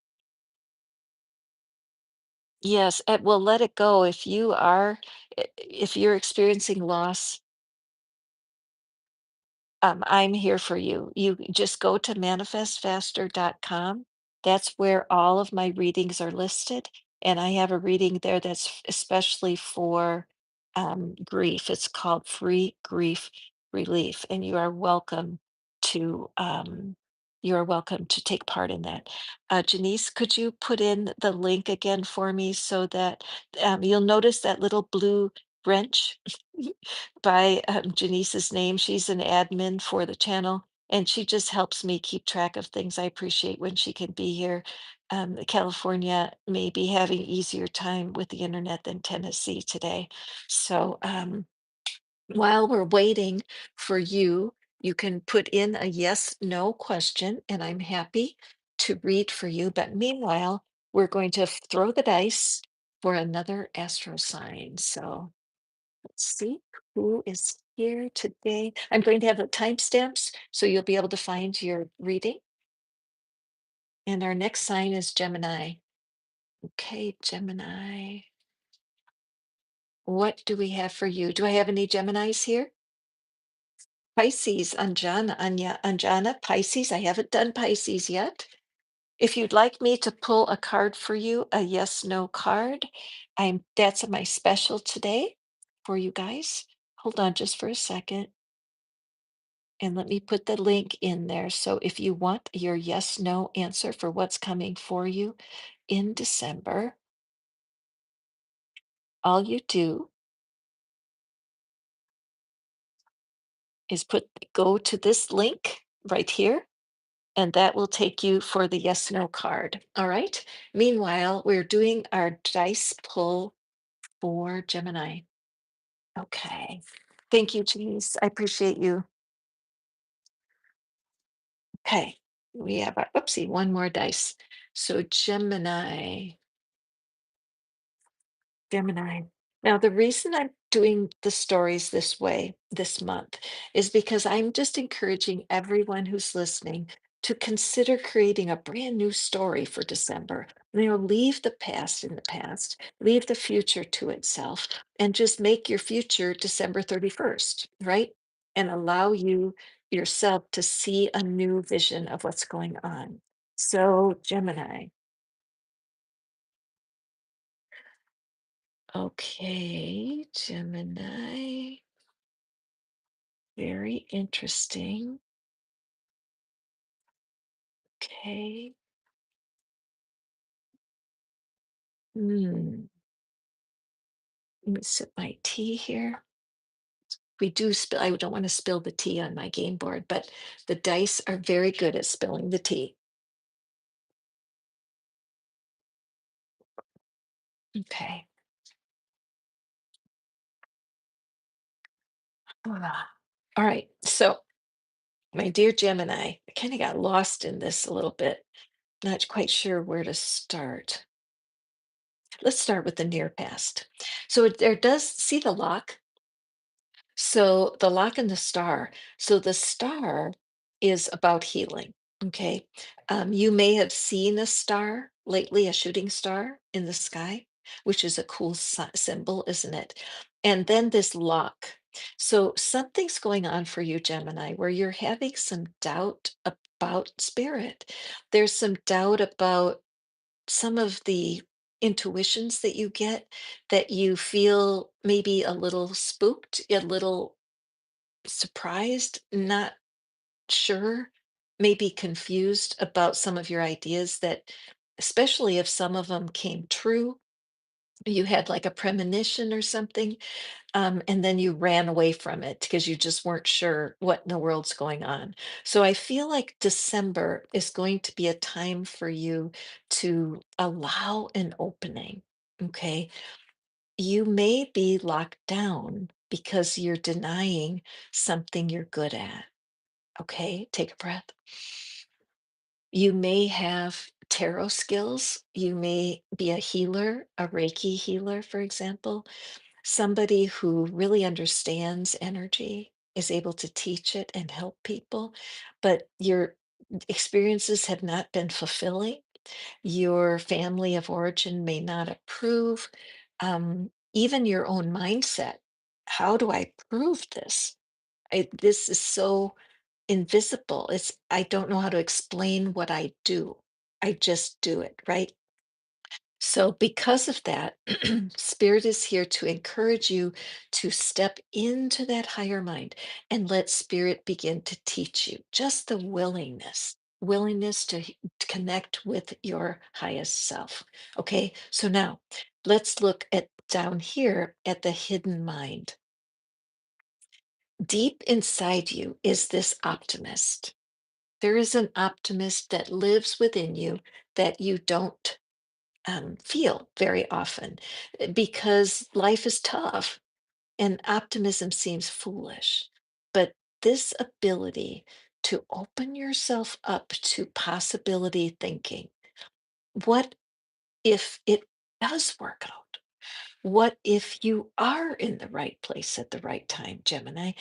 yes, well, let it go. If you are, if you're experiencing loss, I'm here for you. You just go to manifestfaster.com. That's where all of my readings are listed. And I have a reading there that's especially for grief. It's called Free Grief Relief. And to you are welcome to take part in that. Janice, could you put in the link again for me so that you'll notice that little blue wrench by Janice's name. She's an admin for the channel, and she just helps me keep track of things. I appreciate when she can be here. California may be having easier time with the internet than Tennessee today. So while we're waiting for you, you can put in a yes, no question, and I'm happy to read for you. But meanwhile, we're going to throw the dice for another astro sign. So let's see who is here today. I'm going to have the timestamps so you'll be able to find your reading. And our next sign is Gemini. Okay, Gemini. What do we have for you? Do I have any Geminis here? Pisces, Anjana, Pisces. I haven't done Pisces yet. If you'd like me to pull a card for you, a yes, no card, that's my special today for you guys. Hold on just for a second. And let me put the link in there. So if you want your yes, no answer for what's coming for you in December, all you do is go to this link right here, and that will take you for the yes, no card. All right. Meanwhile, we're doing our dice pull for Gemini. Okay. Thank you, Janice. I appreciate you. Okay. We have oopsie, one more dice. So Gemini. Now, the reason I'm doing the stories this way this month is because I'm just encouraging everyone who's listening to consider creating a brand new story for December. Leave the past in the past, leave the future to itself, and just make your future December 31st, right? And allow yourself to see a new vision of what's going on. So, Gemini. Okay, Gemini. Very interesting. Okay. Hmm. Let me sip my tea here. We do spill, I don't want to spill the tea on my game board, but the dice are very good at spilling the tea. Okay. Ah. All right. So My dear Gemini, I kind of got lost in this a little bit. Not quite sure where to start. Let's start with the near past. So there does see the lock. So the lock and the star. So the star is about healing. Okay. You may have seen a star lately, a shooting star in the sky, which is a cool symbol, isn't it? And then this lock. So something's going on for you, Gemini, where you're having some doubt about spirit. There's some doubt about some of the intuitions that you get, that you feel maybe a little spooked, a little surprised, not sure, maybe confused about some of your ideas, that especially if some of them came true, you had like a premonition or something, and then you ran away from it because you just weren't sure what in the world's going on. So I feel like December is going to be a time for you to allow an opening. Okay. You may be locked down because you're denying something you're good at. Okay. Take a breath. You may have tarot skills. You may be a healer, a Reiki healer, for example. Somebody who really understands energy is able to teach it and help people, but your experiences have not been fulfilling. Your family of origin may not approve. Even your own mindset. How do I prove this? This is so invisible. I don't know how to explain what I do. I just do it, right? So, because of that, Spirit is here to encourage you to step into that higher mind and let Spirit begin to teach you. Just the willingness to connect with your highest self. Okay, so now let's look at down here at the hidden mind. Deep inside you is this optimist. There is an optimist that lives within you that you don't feel very often, because life is tough and optimism seems foolish. But this ability to open yourself up to possibility thinking, what if it does work out? What if you are in the right place at the right time, Gemini?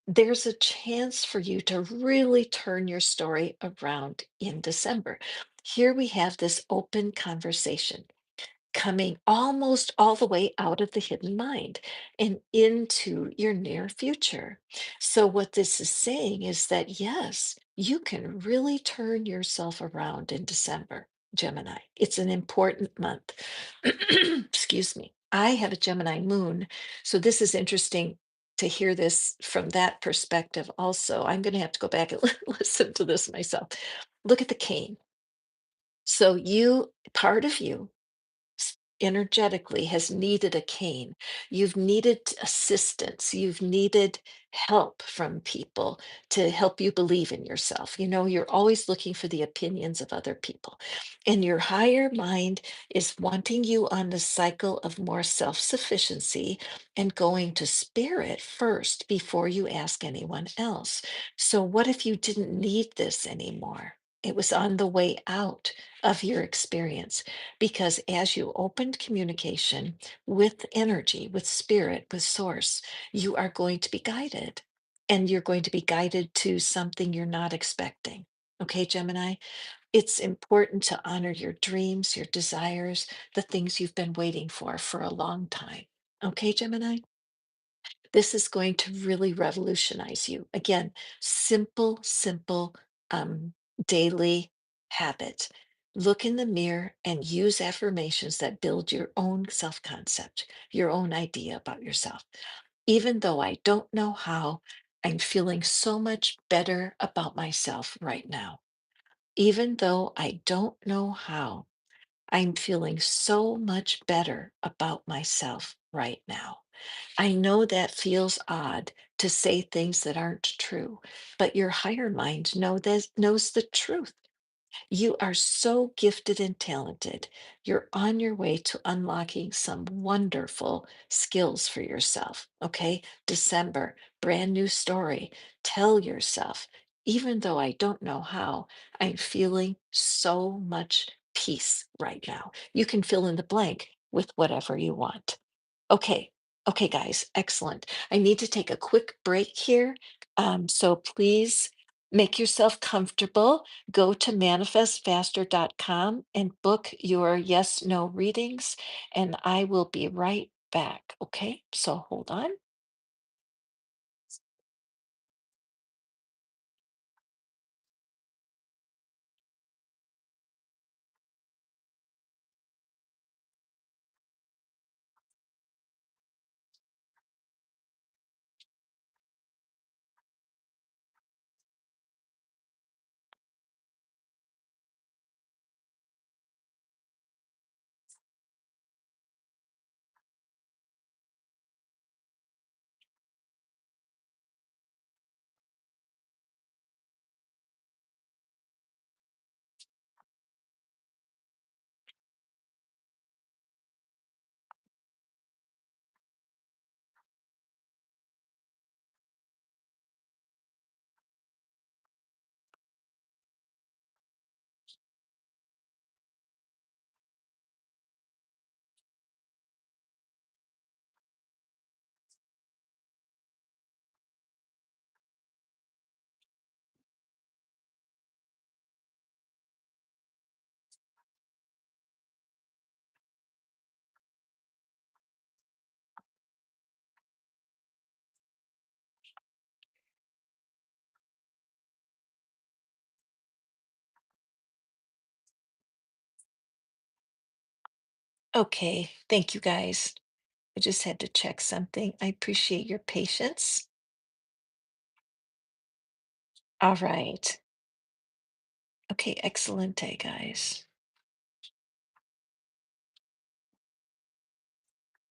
There's a chance for you to really turn your story around in December. Here we have this open conversation coming almost all the way out of the hidden mind and into your near future. So, what this is saying is that yes, you can really turn yourself around in December, Gemini. It's an important month. Excuse me. I have a Gemini moon. So, this is interesting to hear this from that perspective also. I'm going to have to go back and listen to this myself. Look at the cane. So, part of you energetically has needed a cane. You've needed assistance. You've needed help from people to help you believe in yourself. You're always looking for the opinions of other people. And your higher mind is wanting you on the cycle of more self sufficiency and going to spirit first before you ask anyone else. So, what if you didn't need this anymore? It was on the way out of your experience, because as you opened communication with energy, with spirit, with source, you are going to be guided, and you're going to be guided to something you're not expecting. Okay, Gemini, it's important to honor your dreams, your desires, the things you've been waiting for a long time. Okay, Gemini? This is going to really revolutionize you. Again, simple, um, daily habit. Look in the mirror and use affirmations that build your own self concept, your own idea about yourself. Even though I don't know how, I'm feeling so much better about myself right now. Even though I don't know how, I'm feeling so much better about myself right now. I know that feels odd to say things that aren't true, but your higher mind knows the truth. You are so gifted and talented. You're on your way to unlocking some wonderful skills for yourself. Okay. December, brand new story. Tell yourself, even though I don't know how, I'm feeling so much peace right now. You can fill in the blank with whatever you want. Okay. Okay, guys, excellent. I need to take a quick break here. So please make yourself comfortable. Go to manifestfaster.com and book your yes no readings, and I will be right back. Okay, so hold on. Okay, thank you guys. I just had to check something. I appreciate your patience. All right. Okay, excellent day, guys.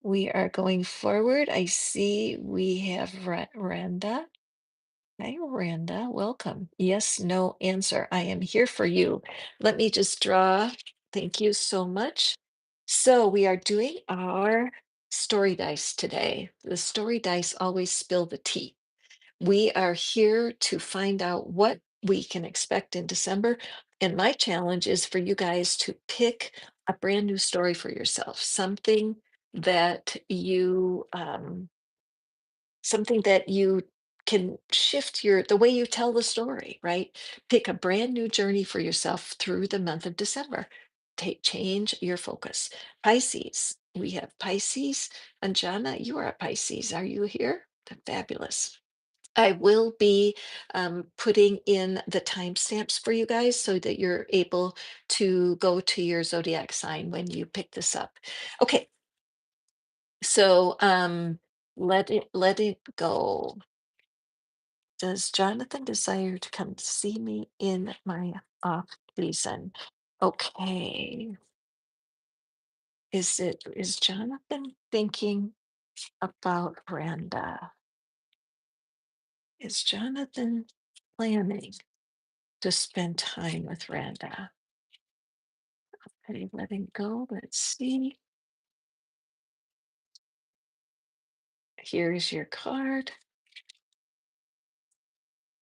We are going forward. I see we have Randa. Hi, Randa. Welcome. Yes, no answer. I am here for you. Let me just draw. Thank you so much. So we are doing our story dice today. The story dice always spill the tea. We are here to find out what we can expect in December. And my challenge is for you guys to pick a brand new story for yourself, that you something that you can shift the way you tell the story, right? Pick a brand new journey for yourself through the month of December. Change your focus. Pisces, we have Pisces. Anjana, you are a Pisces. Are you here? Fabulous. I will be putting in the timestamps for you guys so that you're able to go to your zodiac sign when you pick this up. Okay, so let it go. Does Jonathan desire to come see me in my off season? Okay. Is Jonathan thinking about Brenda? Is Jonathan planning to spend time with Randa? Okay, letting go. Let's see. Here's your card.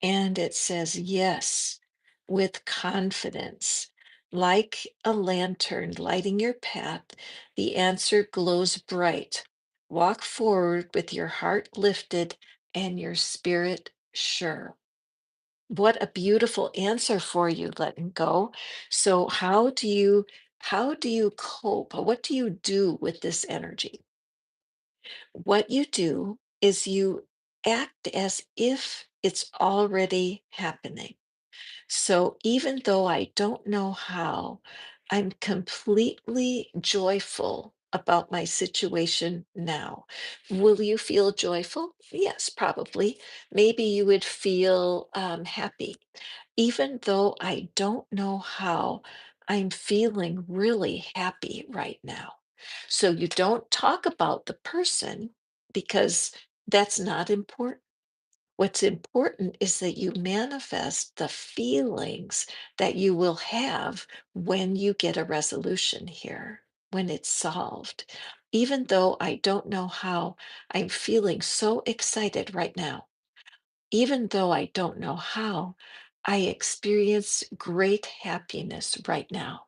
And it says, yes, with confidence. Like a lantern lighting your path, the answer glows bright. Walk forward with your heart lifted and your spirit sure. What a beautiful answer for you, letting go. So how do you cope? What do you do with this energy? What you do is you act as if it's already happening. So even though I don't know how, I'm completely joyful about my situation now. Will you feel joyful? Yes, probably. Maybe you would feel happy. Even though I don't know how, I'm feeling really happy right now. So you don't talk about the person because that's not important. What's important is that you manifest the feelings that you will have when you get a resolution here, when it's solved. Even though I don't know how, I'm feeling so excited right now. Even though I don't know how, I experience great happiness right now.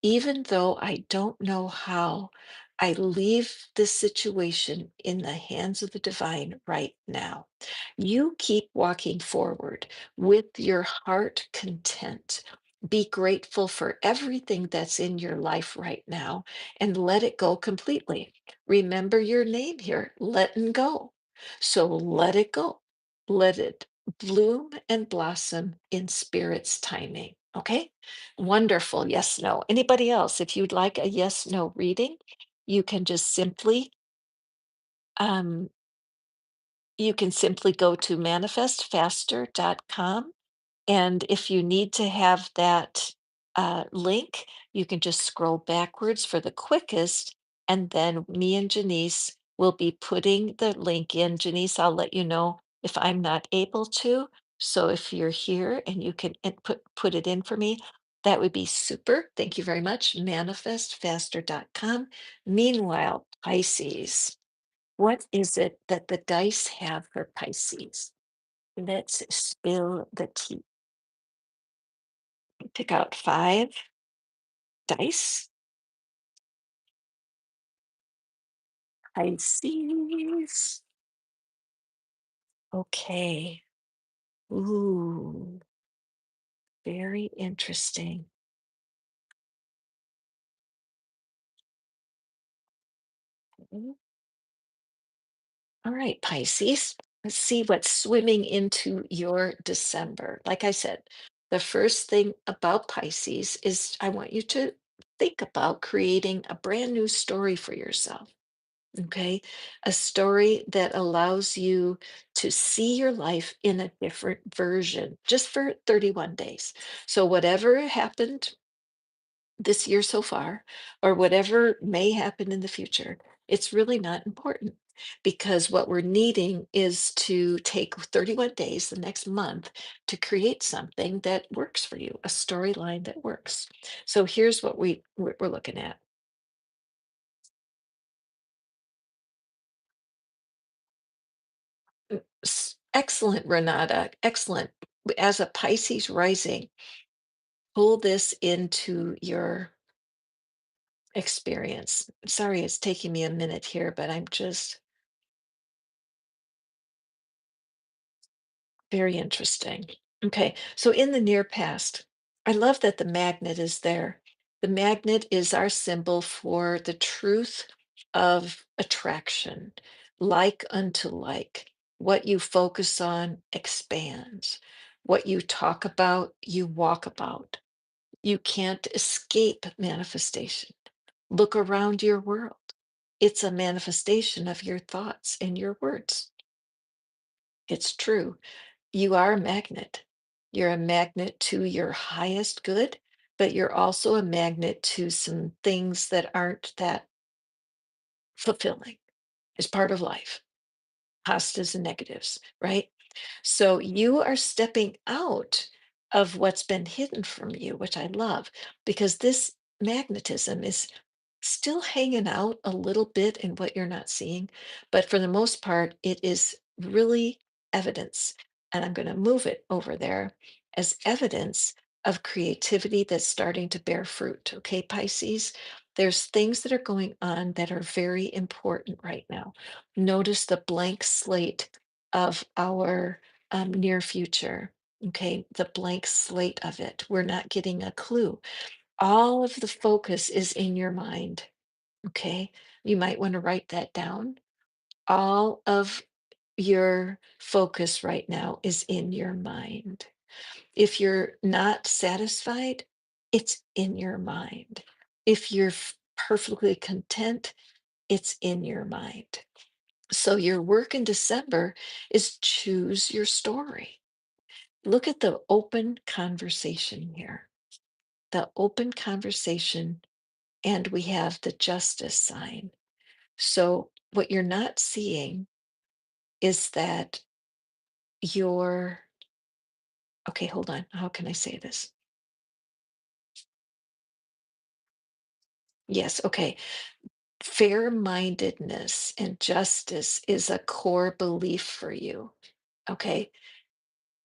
Even though I don't know how, I leave this situation in the hands of the divine right now. You keep walking forward with your heart content. Be grateful for everything that's in your life right now and let it go completely. Remember your name here, letting go. So let it go. Let it bloom and blossom in spirit's timing. Okay? Wonderful. Yes, no. Anybody else? If you'd like a yes, no reading, you can just simply um, you can simply go to manifestfaster.com. And if you need to have that link, you can just scroll backwards for the quickest. And then me and Janice will be putting the link in. Janice, I'll let you know if I'm not able to. So if you're here and you can put it in for me, that would be super. Thank you very much. Manifestfaster.com. Meanwhile, Pisces, what is it that the dice have for Pisces? Let's spill the tea. Pick out 5 dice. Pisces. Okay. Ooh, very interesting. Okay. All right, Pisces. Let's see what's swimming into your December. Like I said, the first thing about Pisces is I want you to think about creating a brand new story for yourself. Okay. A story that allows you to see your life in a different version just for 31 days. So, whatever happened this year so far, or whatever may happen in the future, it's really not important because what we're needing is to take 31 days, the next month, to create something that works for you, a storyline that works. So, here's what we're looking at. Excellent, Renata. Excellent. As a Pisces rising, pull this into your experience. Sorry, it's taking me a minute here, but I'm just very interesting. Okay, so in the near past, I love that the magnet is there. The magnet is our symbol for the truth of attraction, like unto like. What you focus on expands. What you talk about, you walk about. You can't escape manifestation. Look around your world. It's a manifestation of your thoughts and your words. It's true. You are a magnet. You're a magnet to your highest good, but you're also a magnet to some things that aren't that fulfilling. It's part of life, positives and negatives, right? So you are stepping out of what's been hidden from you, which I love, because this magnetism is still hanging out a little bit in what you're not seeing. But for the most part, it is really evidence. And I'm going to move it over there as evidence of creativity that's starting to bear fruit. Okay, Pisces, there's things that are going on that are very important right now. Notice the blank slate of our near future. Okay, the blank slate of it. We're not getting a clue. All of the focus is in your mind. Okay, you might want to write that down. All of your focus right now is in your mind. If you're not satisfied, it's in your mind. If you're perfectly content, it's in your mind. So, your work in December is choose your story. Look at the open conversation here. The open conversation, and we have the justice sign. So, what you're not seeing is that you're, okay, hold on. How can I say this? Yes, okay. Fair mindedness and justice is a core belief for you. Okay.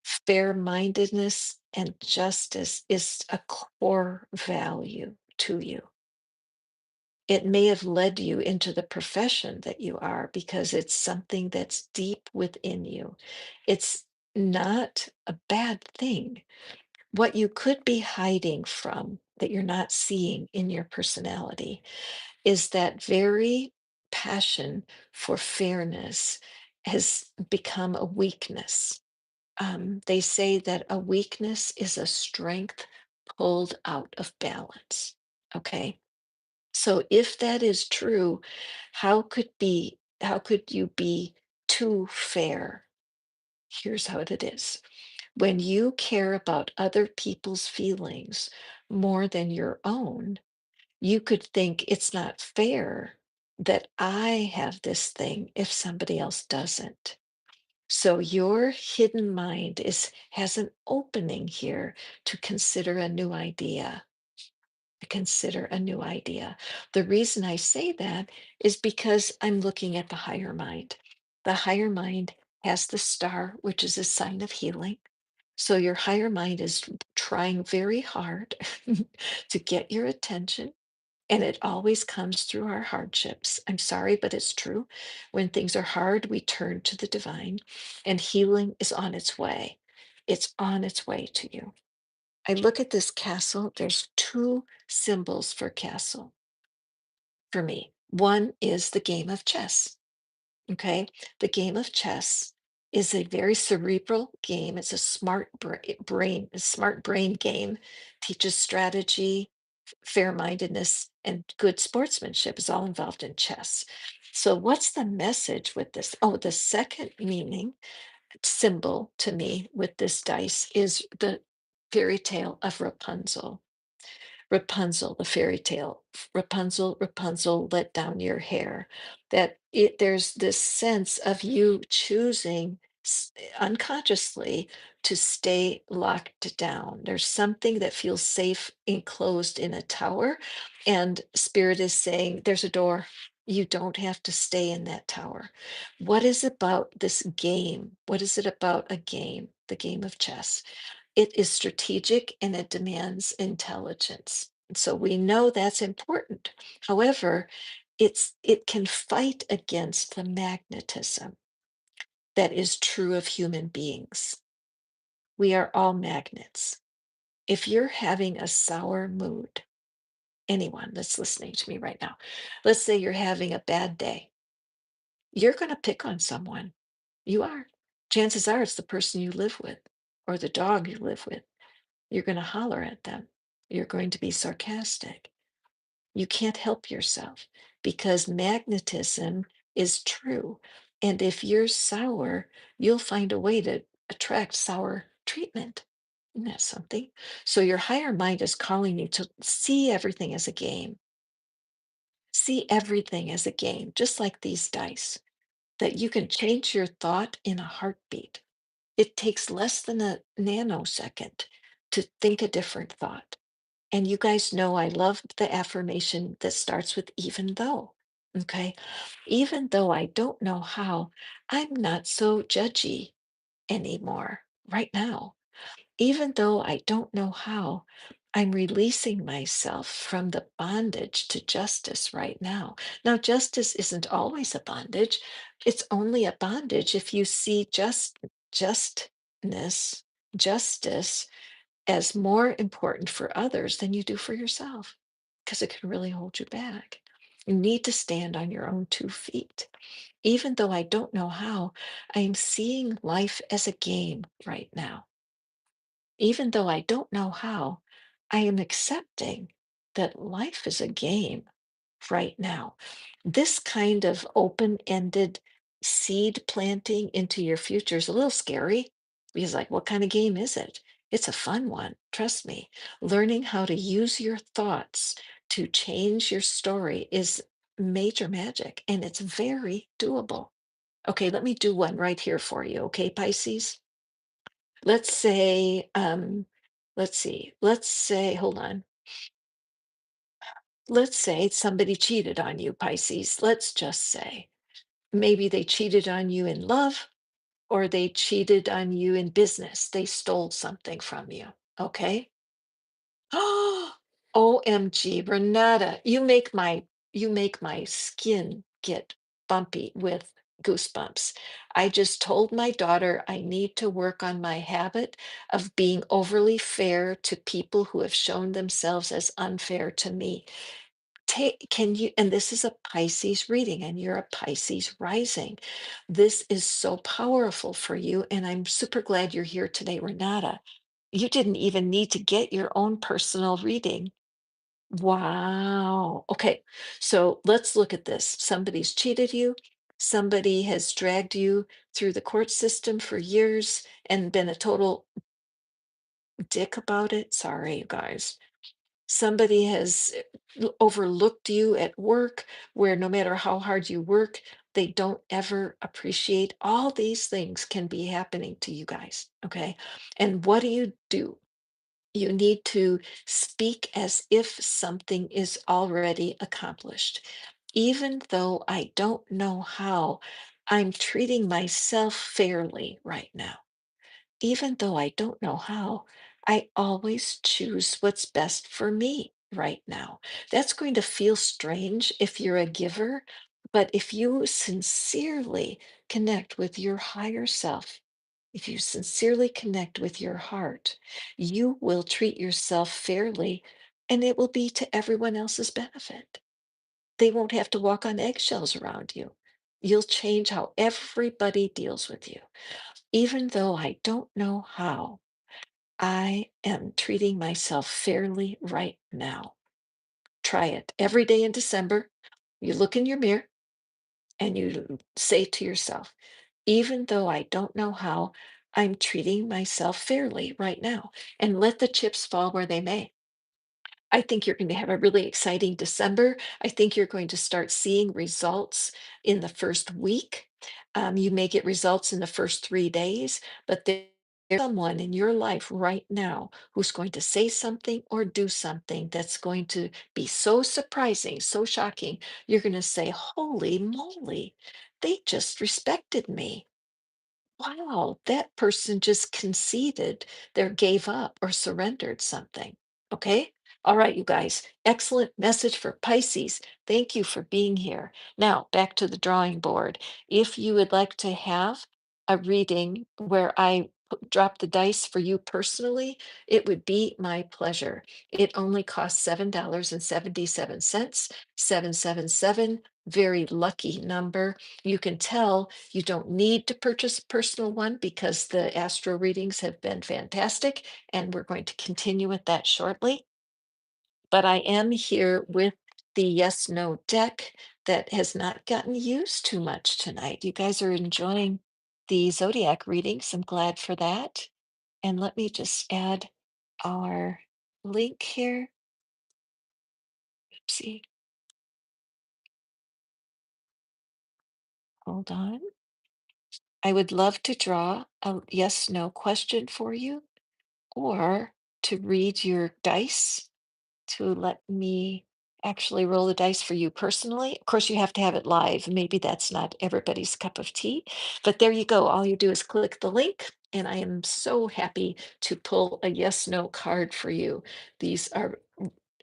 Fair mindedness and justice is a core value to you. It may have led you into the profession that you are because it's something that's deep within you. It's not a bad thing. What you could be hiding from that you're not seeing in your personality is that very passion for fairness has become a weakness. They say that a weakness is a strength pulled out of balance. Okay. So if that is true, how could you be too fair? Here's how it is. When you care about other people's feelings more than your own, you could think it's not fair that I have this thing if somebody else doesn't. So your hidden mind is has an opening here to consider a new idea. Consider a new idea. The reason I say that is because I'm looking at the higher mind. The higher mind has the star, which is a sign of healing. So your higher mind is trying very hard to get your attention. And it always comes through our hardships. I'm sorry, but it's true. When things are hard, we turn to the divine, and healing is on its way. It's on its way to you. I look at this castle, there's two symbols for castle for me. One is the game of chess. Okay. The game of chess is a very cerebral game. It's a smart brain game, teaches strategy, fair mindedness, and good sportsmanship is all involved in chess. So, what's the message with this? Oh, the second meaning symbol to me with this dice is the fairy tale of Rapunzel. Rapunzel, the fairy tale. Rapunzel, Rapunzel, let down your hair. There's this sense of you choosing unconsciously to stay locked down. There's something that feels safe enclosed in a tower, and Spirit is saying, there's a door. You don't have to stay in that tower. What is about this game? What is it about a game, the game of chess? It is strategic and it demands intelligence. So we know that's important. However, it can fight against the magnetism that is true of human beings. We are all magnets. If you're having a sour mood, anyone that's listening to me right now, let's say you're having a bad day, you're going to pick on someone. You are. Chances are it's the person you live with or the dog you live with. You're going to holler at them. You're going to be sarcastic. You can't help yourself because magnetism is true. And if you're sour, you'll find a way to attract sour treatment. Isn't that something? So your higher mind is calling you to see everything as a game. See everything as a game, just like these dice, that you can change your thought in a heartbeat. It takes less than a nanosecond to think a different thought. And you guys know I love the affirmation that starts with even though. Okay. Even though I don't know how, I'm not so judgy anymore right now. Even though I don't know how, I'm releasing myself from the bondage to justice right now. Now, justice isn't always a bondage. It's only a bondage if you see justness, justice as more important for others than you do for yourself, because it can really hold you back. You need to stand on your own 2 feet. Even though I don't know how, I am seeing life as a game right now. Even though I don't know how, I am accepting that life is a game right now. This kind of open ended seed planting into your future is a little scary because, like, what kind of game is it? It's a fun one. Trust me. Learning how to use your thoughts to change your story is major magic and it's very doable. Okay, let me do one right here for you. Okay, Pisces? Let's say, let's say, hold on. Let's say somebody cheated on you, Pisces. Let's just say maybe they cheated on you in love, or they cheated on you in business. They stole something from you. Okay. OMG, Renata, you make my skin get bumpy with goosebumps. I just told my daughter I need to work on my habit of being overly fair to people who have shown themselves as unfair to me. Can you, and this is a Pisces reading, and you're a Pisces rising. This is so powerful for you, and I'm super glad you're here today, Renata. You didn't even need to get your own personal reading. Wow. Okay. So let's look at this. Somebody's cheated you. Somebody has dragged you through the court system for years and been a total dick about it. Sorry, you guys. Somebody has overlooked you at work, where no matter how hard you work, they don't ever appreciate. All these things can be happening to you guys. Okay. And what do? You need to speak as if something is already accomplished. Even though I don't know how, I'm treating myself fairly right now. Even though I don't know how, I always choose what's best for me right now. That's going to feel strange if you're a giver, but if you sincerely connect with your higher self, if you sincerely connect with your heart, you will treat yourself fairly, and it will be to everyone else's benefit. They won't have to walk on eggshells around you. You'll change how everybody deals with you. Even though I don't know how, I am treating myself fairly right now. Try it every day in December. You look in your mirror and you say to yourself, even though I don't know how, I'm treating myself fairly right now, and let the chips fall where they may. I think you're going to have a really exciting December. I think you're going to start seeing results in the first week. You may get results in the first 3 days, but there's someone in your life right now who's going to say something or do something that's going to be so surprising, so shocking. You're going to say, holy moly, they just respected me. Wow, that person just conceded, or gave up or surrendered something. Okay. All right, you guys. Excellent message for Pisces. Thank you for being here. Now, back to the drawing board. If you would like to have a reading where I drop the dice for you personally, it would be my pleasure. It only costs $7.77, 777, very lucky number. You can tell you don't need to purchase a personal one because the astro readings have been fantastic, and we're going to continue with that shortly. But I am here with the yes no deck that has not gotten used too much tonight. You guys are enjoying the zodiac readings. I'm glad for that. And let me just add our link here. Oopsie, hold on. I would love to draw a yes no question for you, or to read your dice, to let me actually roll the dice for you personally. Of course, you have to have it live. Maybe that's not everybody's cup of tea, but there you go. All you do is click the link, and I am so happy to pull a yes no card for you. These are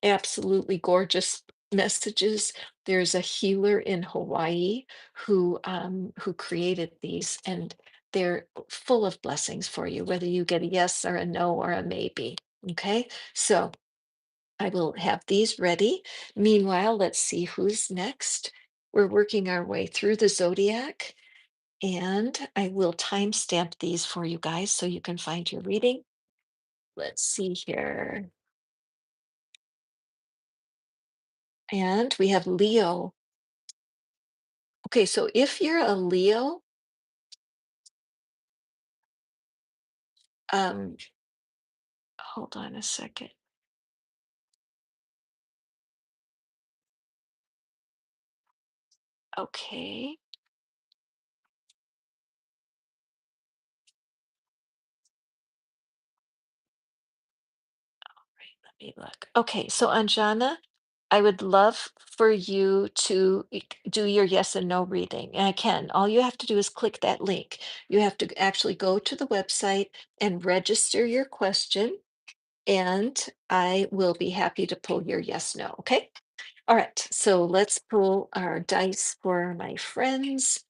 absolutely gorgeous messages. There's a healer in Hawaii who created these, and they're full of blessings for you, whether you get a yes or a no or a maybe. Okay, so I will have these ready. Meanwhile, let's see who's next. We're working our way through the zodiac, and I will timestamp these for you guys so you can find your reading. Let's see here. And we have Leo. Okay, so if you're a Leo, um, hold on a second. Okay, let me look. Okay, so Anjana, I would love for you to do your yes and no reading. And I can. All you have to do is click that link. You have to actually go to the website and register your question, and I will be happy to pull your yes no. Okay. All right. So let's pull our dice for my friends,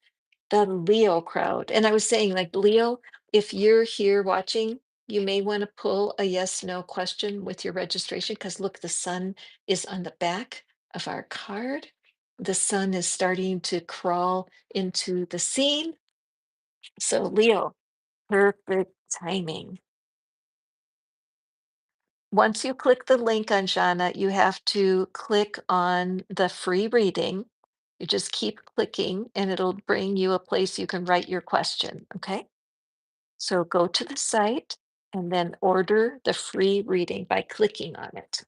the Leo crowd. And I was saying, like, Leo, if you're here watching, you may want to pull a yes no question with your registration because look, the sun is on the back of our card. The sun is starting to crawl into the scene. So, Leo, perfect timing. Once you click the link on Jana, you have to click on the free reading. You just keep clicking and it'll bring you a place you can write your question. Okay. So go to the site and then order the free reading by clicking on it.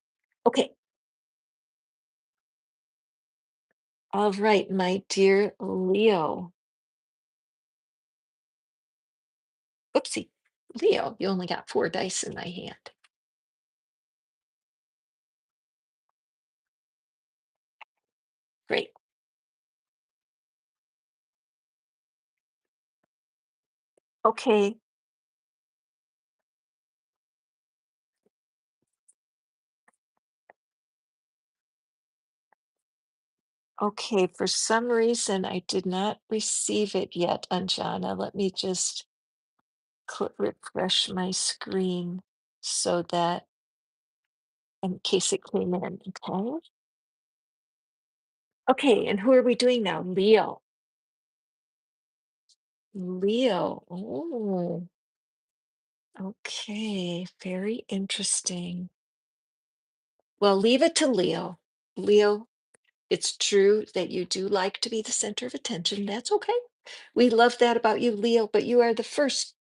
Okay. All right, my dear Leo. Oopsie. Leo, you only got 4 dice in my hand. Great. Okay. Okay. For some reason, I did not receive it yet, Anjana. Let me just refresh my screen so that in case it came in. Okay. Okay. And who are we doing now? Leo. Leo. Oh. Okay, very interesting. Well, leave it to Leo. Leo, it's true that you do like to be the center of attention. That's okay. We love that about you, Leo, but you are the first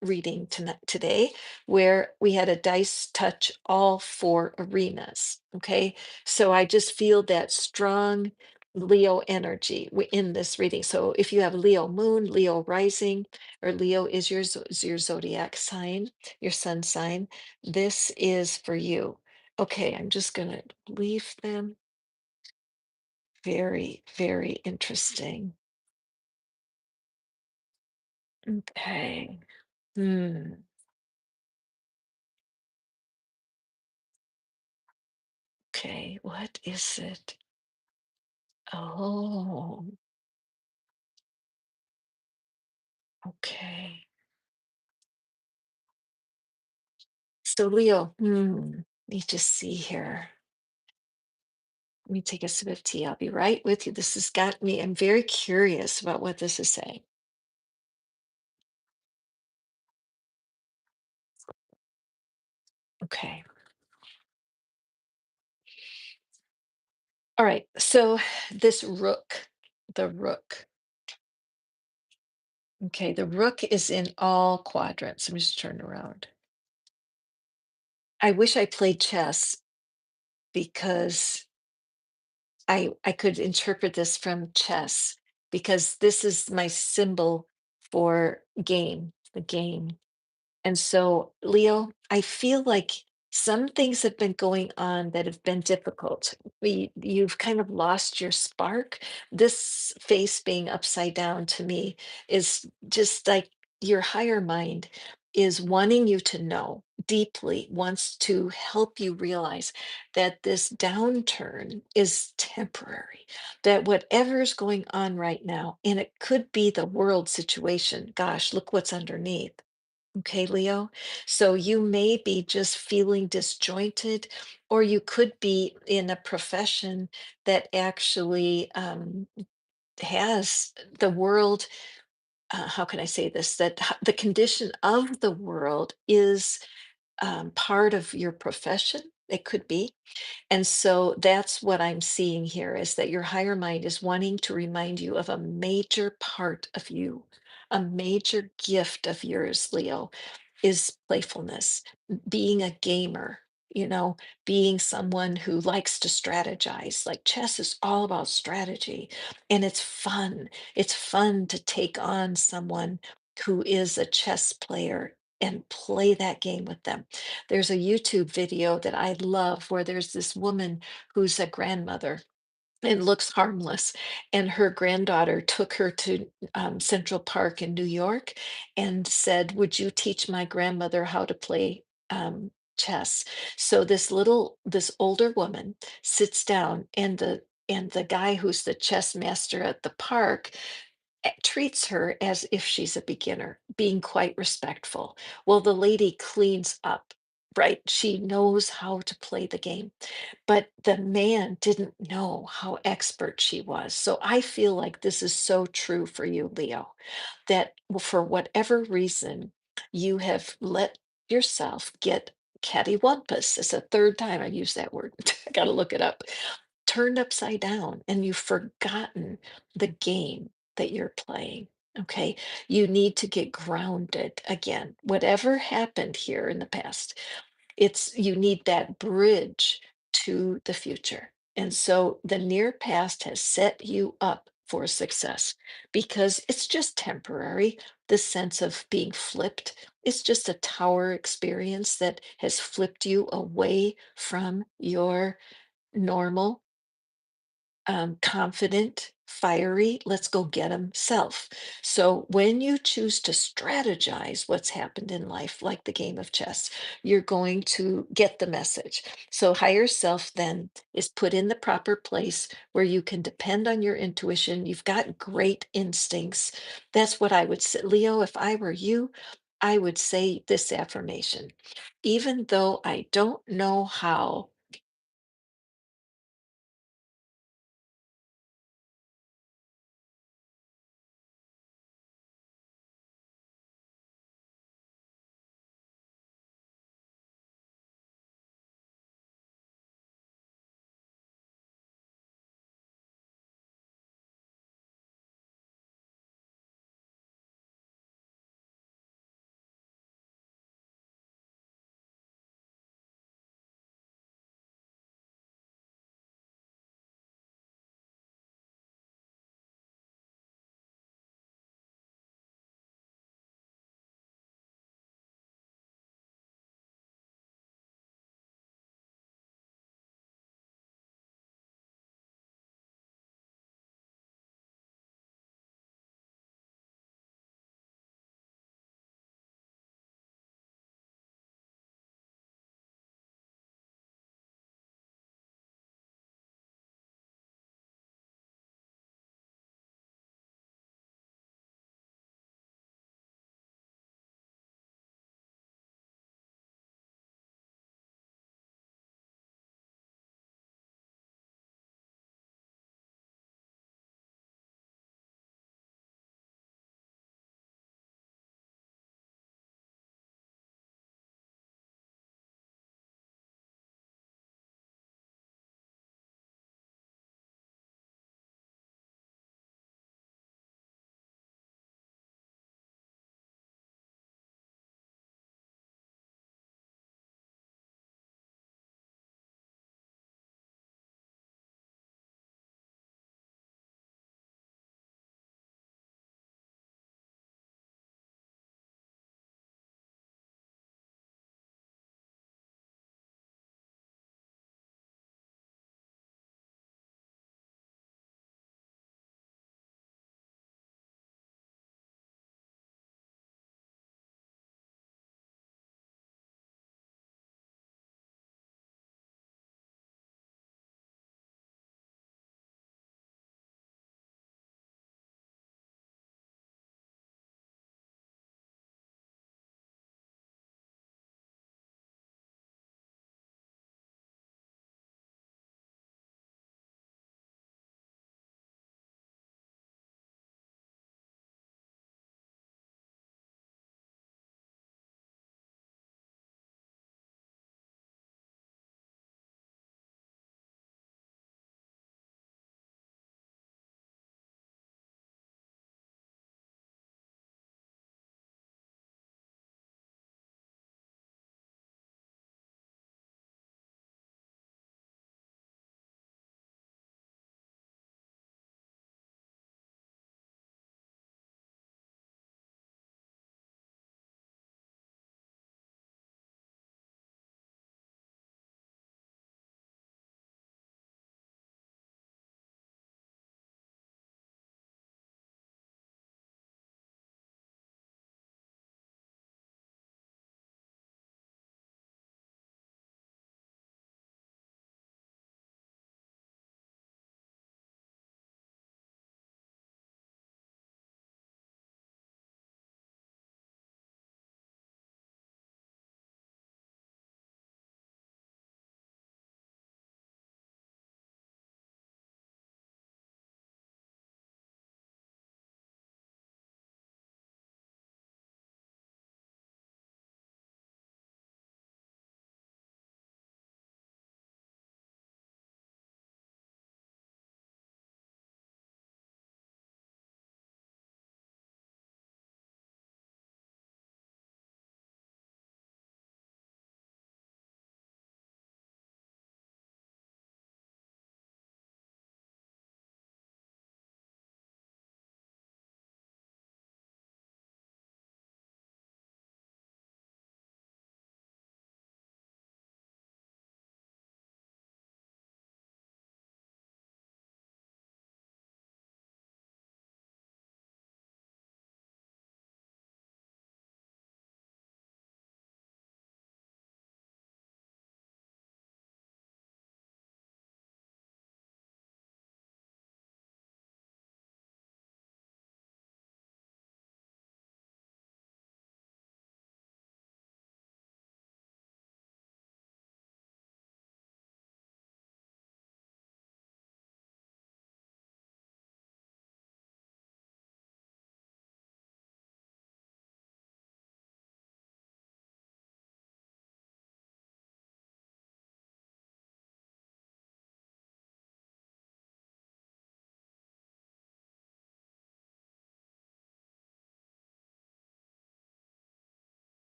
reading tonight, today where we had a dice touch all 4 arenas. Okay. So I just feel that strong Leo energy in this reading. So if you have Leo moon, Leo rising, or Leo is your zodiac sign, your sun sign, this is for you. Okay. I'm just going to leave them. Very, very interesting. Okay. Hmm. Okay. What is it? Oh, okay. So Leo, let me just see here. Let me take a sip of tea. I'll be right with you. This has got me. I'm very curious about what this is saying. Okay. All right. So this rook, the rook. Okay. The rook is in all quadrants. Let me just turn around. I wish I played chess because I could interpret this from chess because this is my symbol for game, the game. And so, Leo, I feel like some things have been going on that have been difficult. You've kind of lost your spark. This face being upside down to me is just like your higher mind is wanting you to know deeply, wants to help you realize that this downturn is temporary, that whatever's going on right now, and it could be the world situation. Gosh, look what's underneath. Okay, Leo. So you may be just feeling disjointed, or you could be in a profession that actually has the world. How can I say this? That the condition of the world is part of your profession. It could be. And so that's what I'm seeing here is that your higher mind is wanting to remind you of a major part of you, a major gift of yours, Leo, is playfulness, being a gamer, you know, being someone who likes to strategize. Like chess is all about strategy and it's fun. It's fun to take on someone who is a chess player and play that game with them. There's a YouTube video that I love where there's this woman who's a grandmother and looks harmless. And her granddaughter took her to Central Park in New York and said, "Would you teach my grandmother how to play chess?" So this older woman sits down, and the guy who's the chess master at the park treats her as if she's a beginner, being quite respectful. Well, the lady cleans up, right? She knows how to play the game, but the man didn't know how expert she was. So I feel like this is so true for you, Leo, that for whatever reason, you have let yourself get cattywampus. It's the third time I've used that word. I got to look it up. Turned upside down, and you've forgotten the game that you're playing. Okay. You need to get grounded again. Whatever happened here in the past, you need that bridge to the future. And so the near past has set you up for success because it's just temporary. The sense of being flipped is just a tower experience that has flipped you away from your normal, confident, fiery, let's go get them self. So when you choose to strategize what's happened in life, like the game of chess, you're going to get the message. So higher self then is put in the proper place where you can depend on your intuition. You've got great instincts. That's what I would say. Leo, if I were you, I would say this affirmation. Even though I don't know how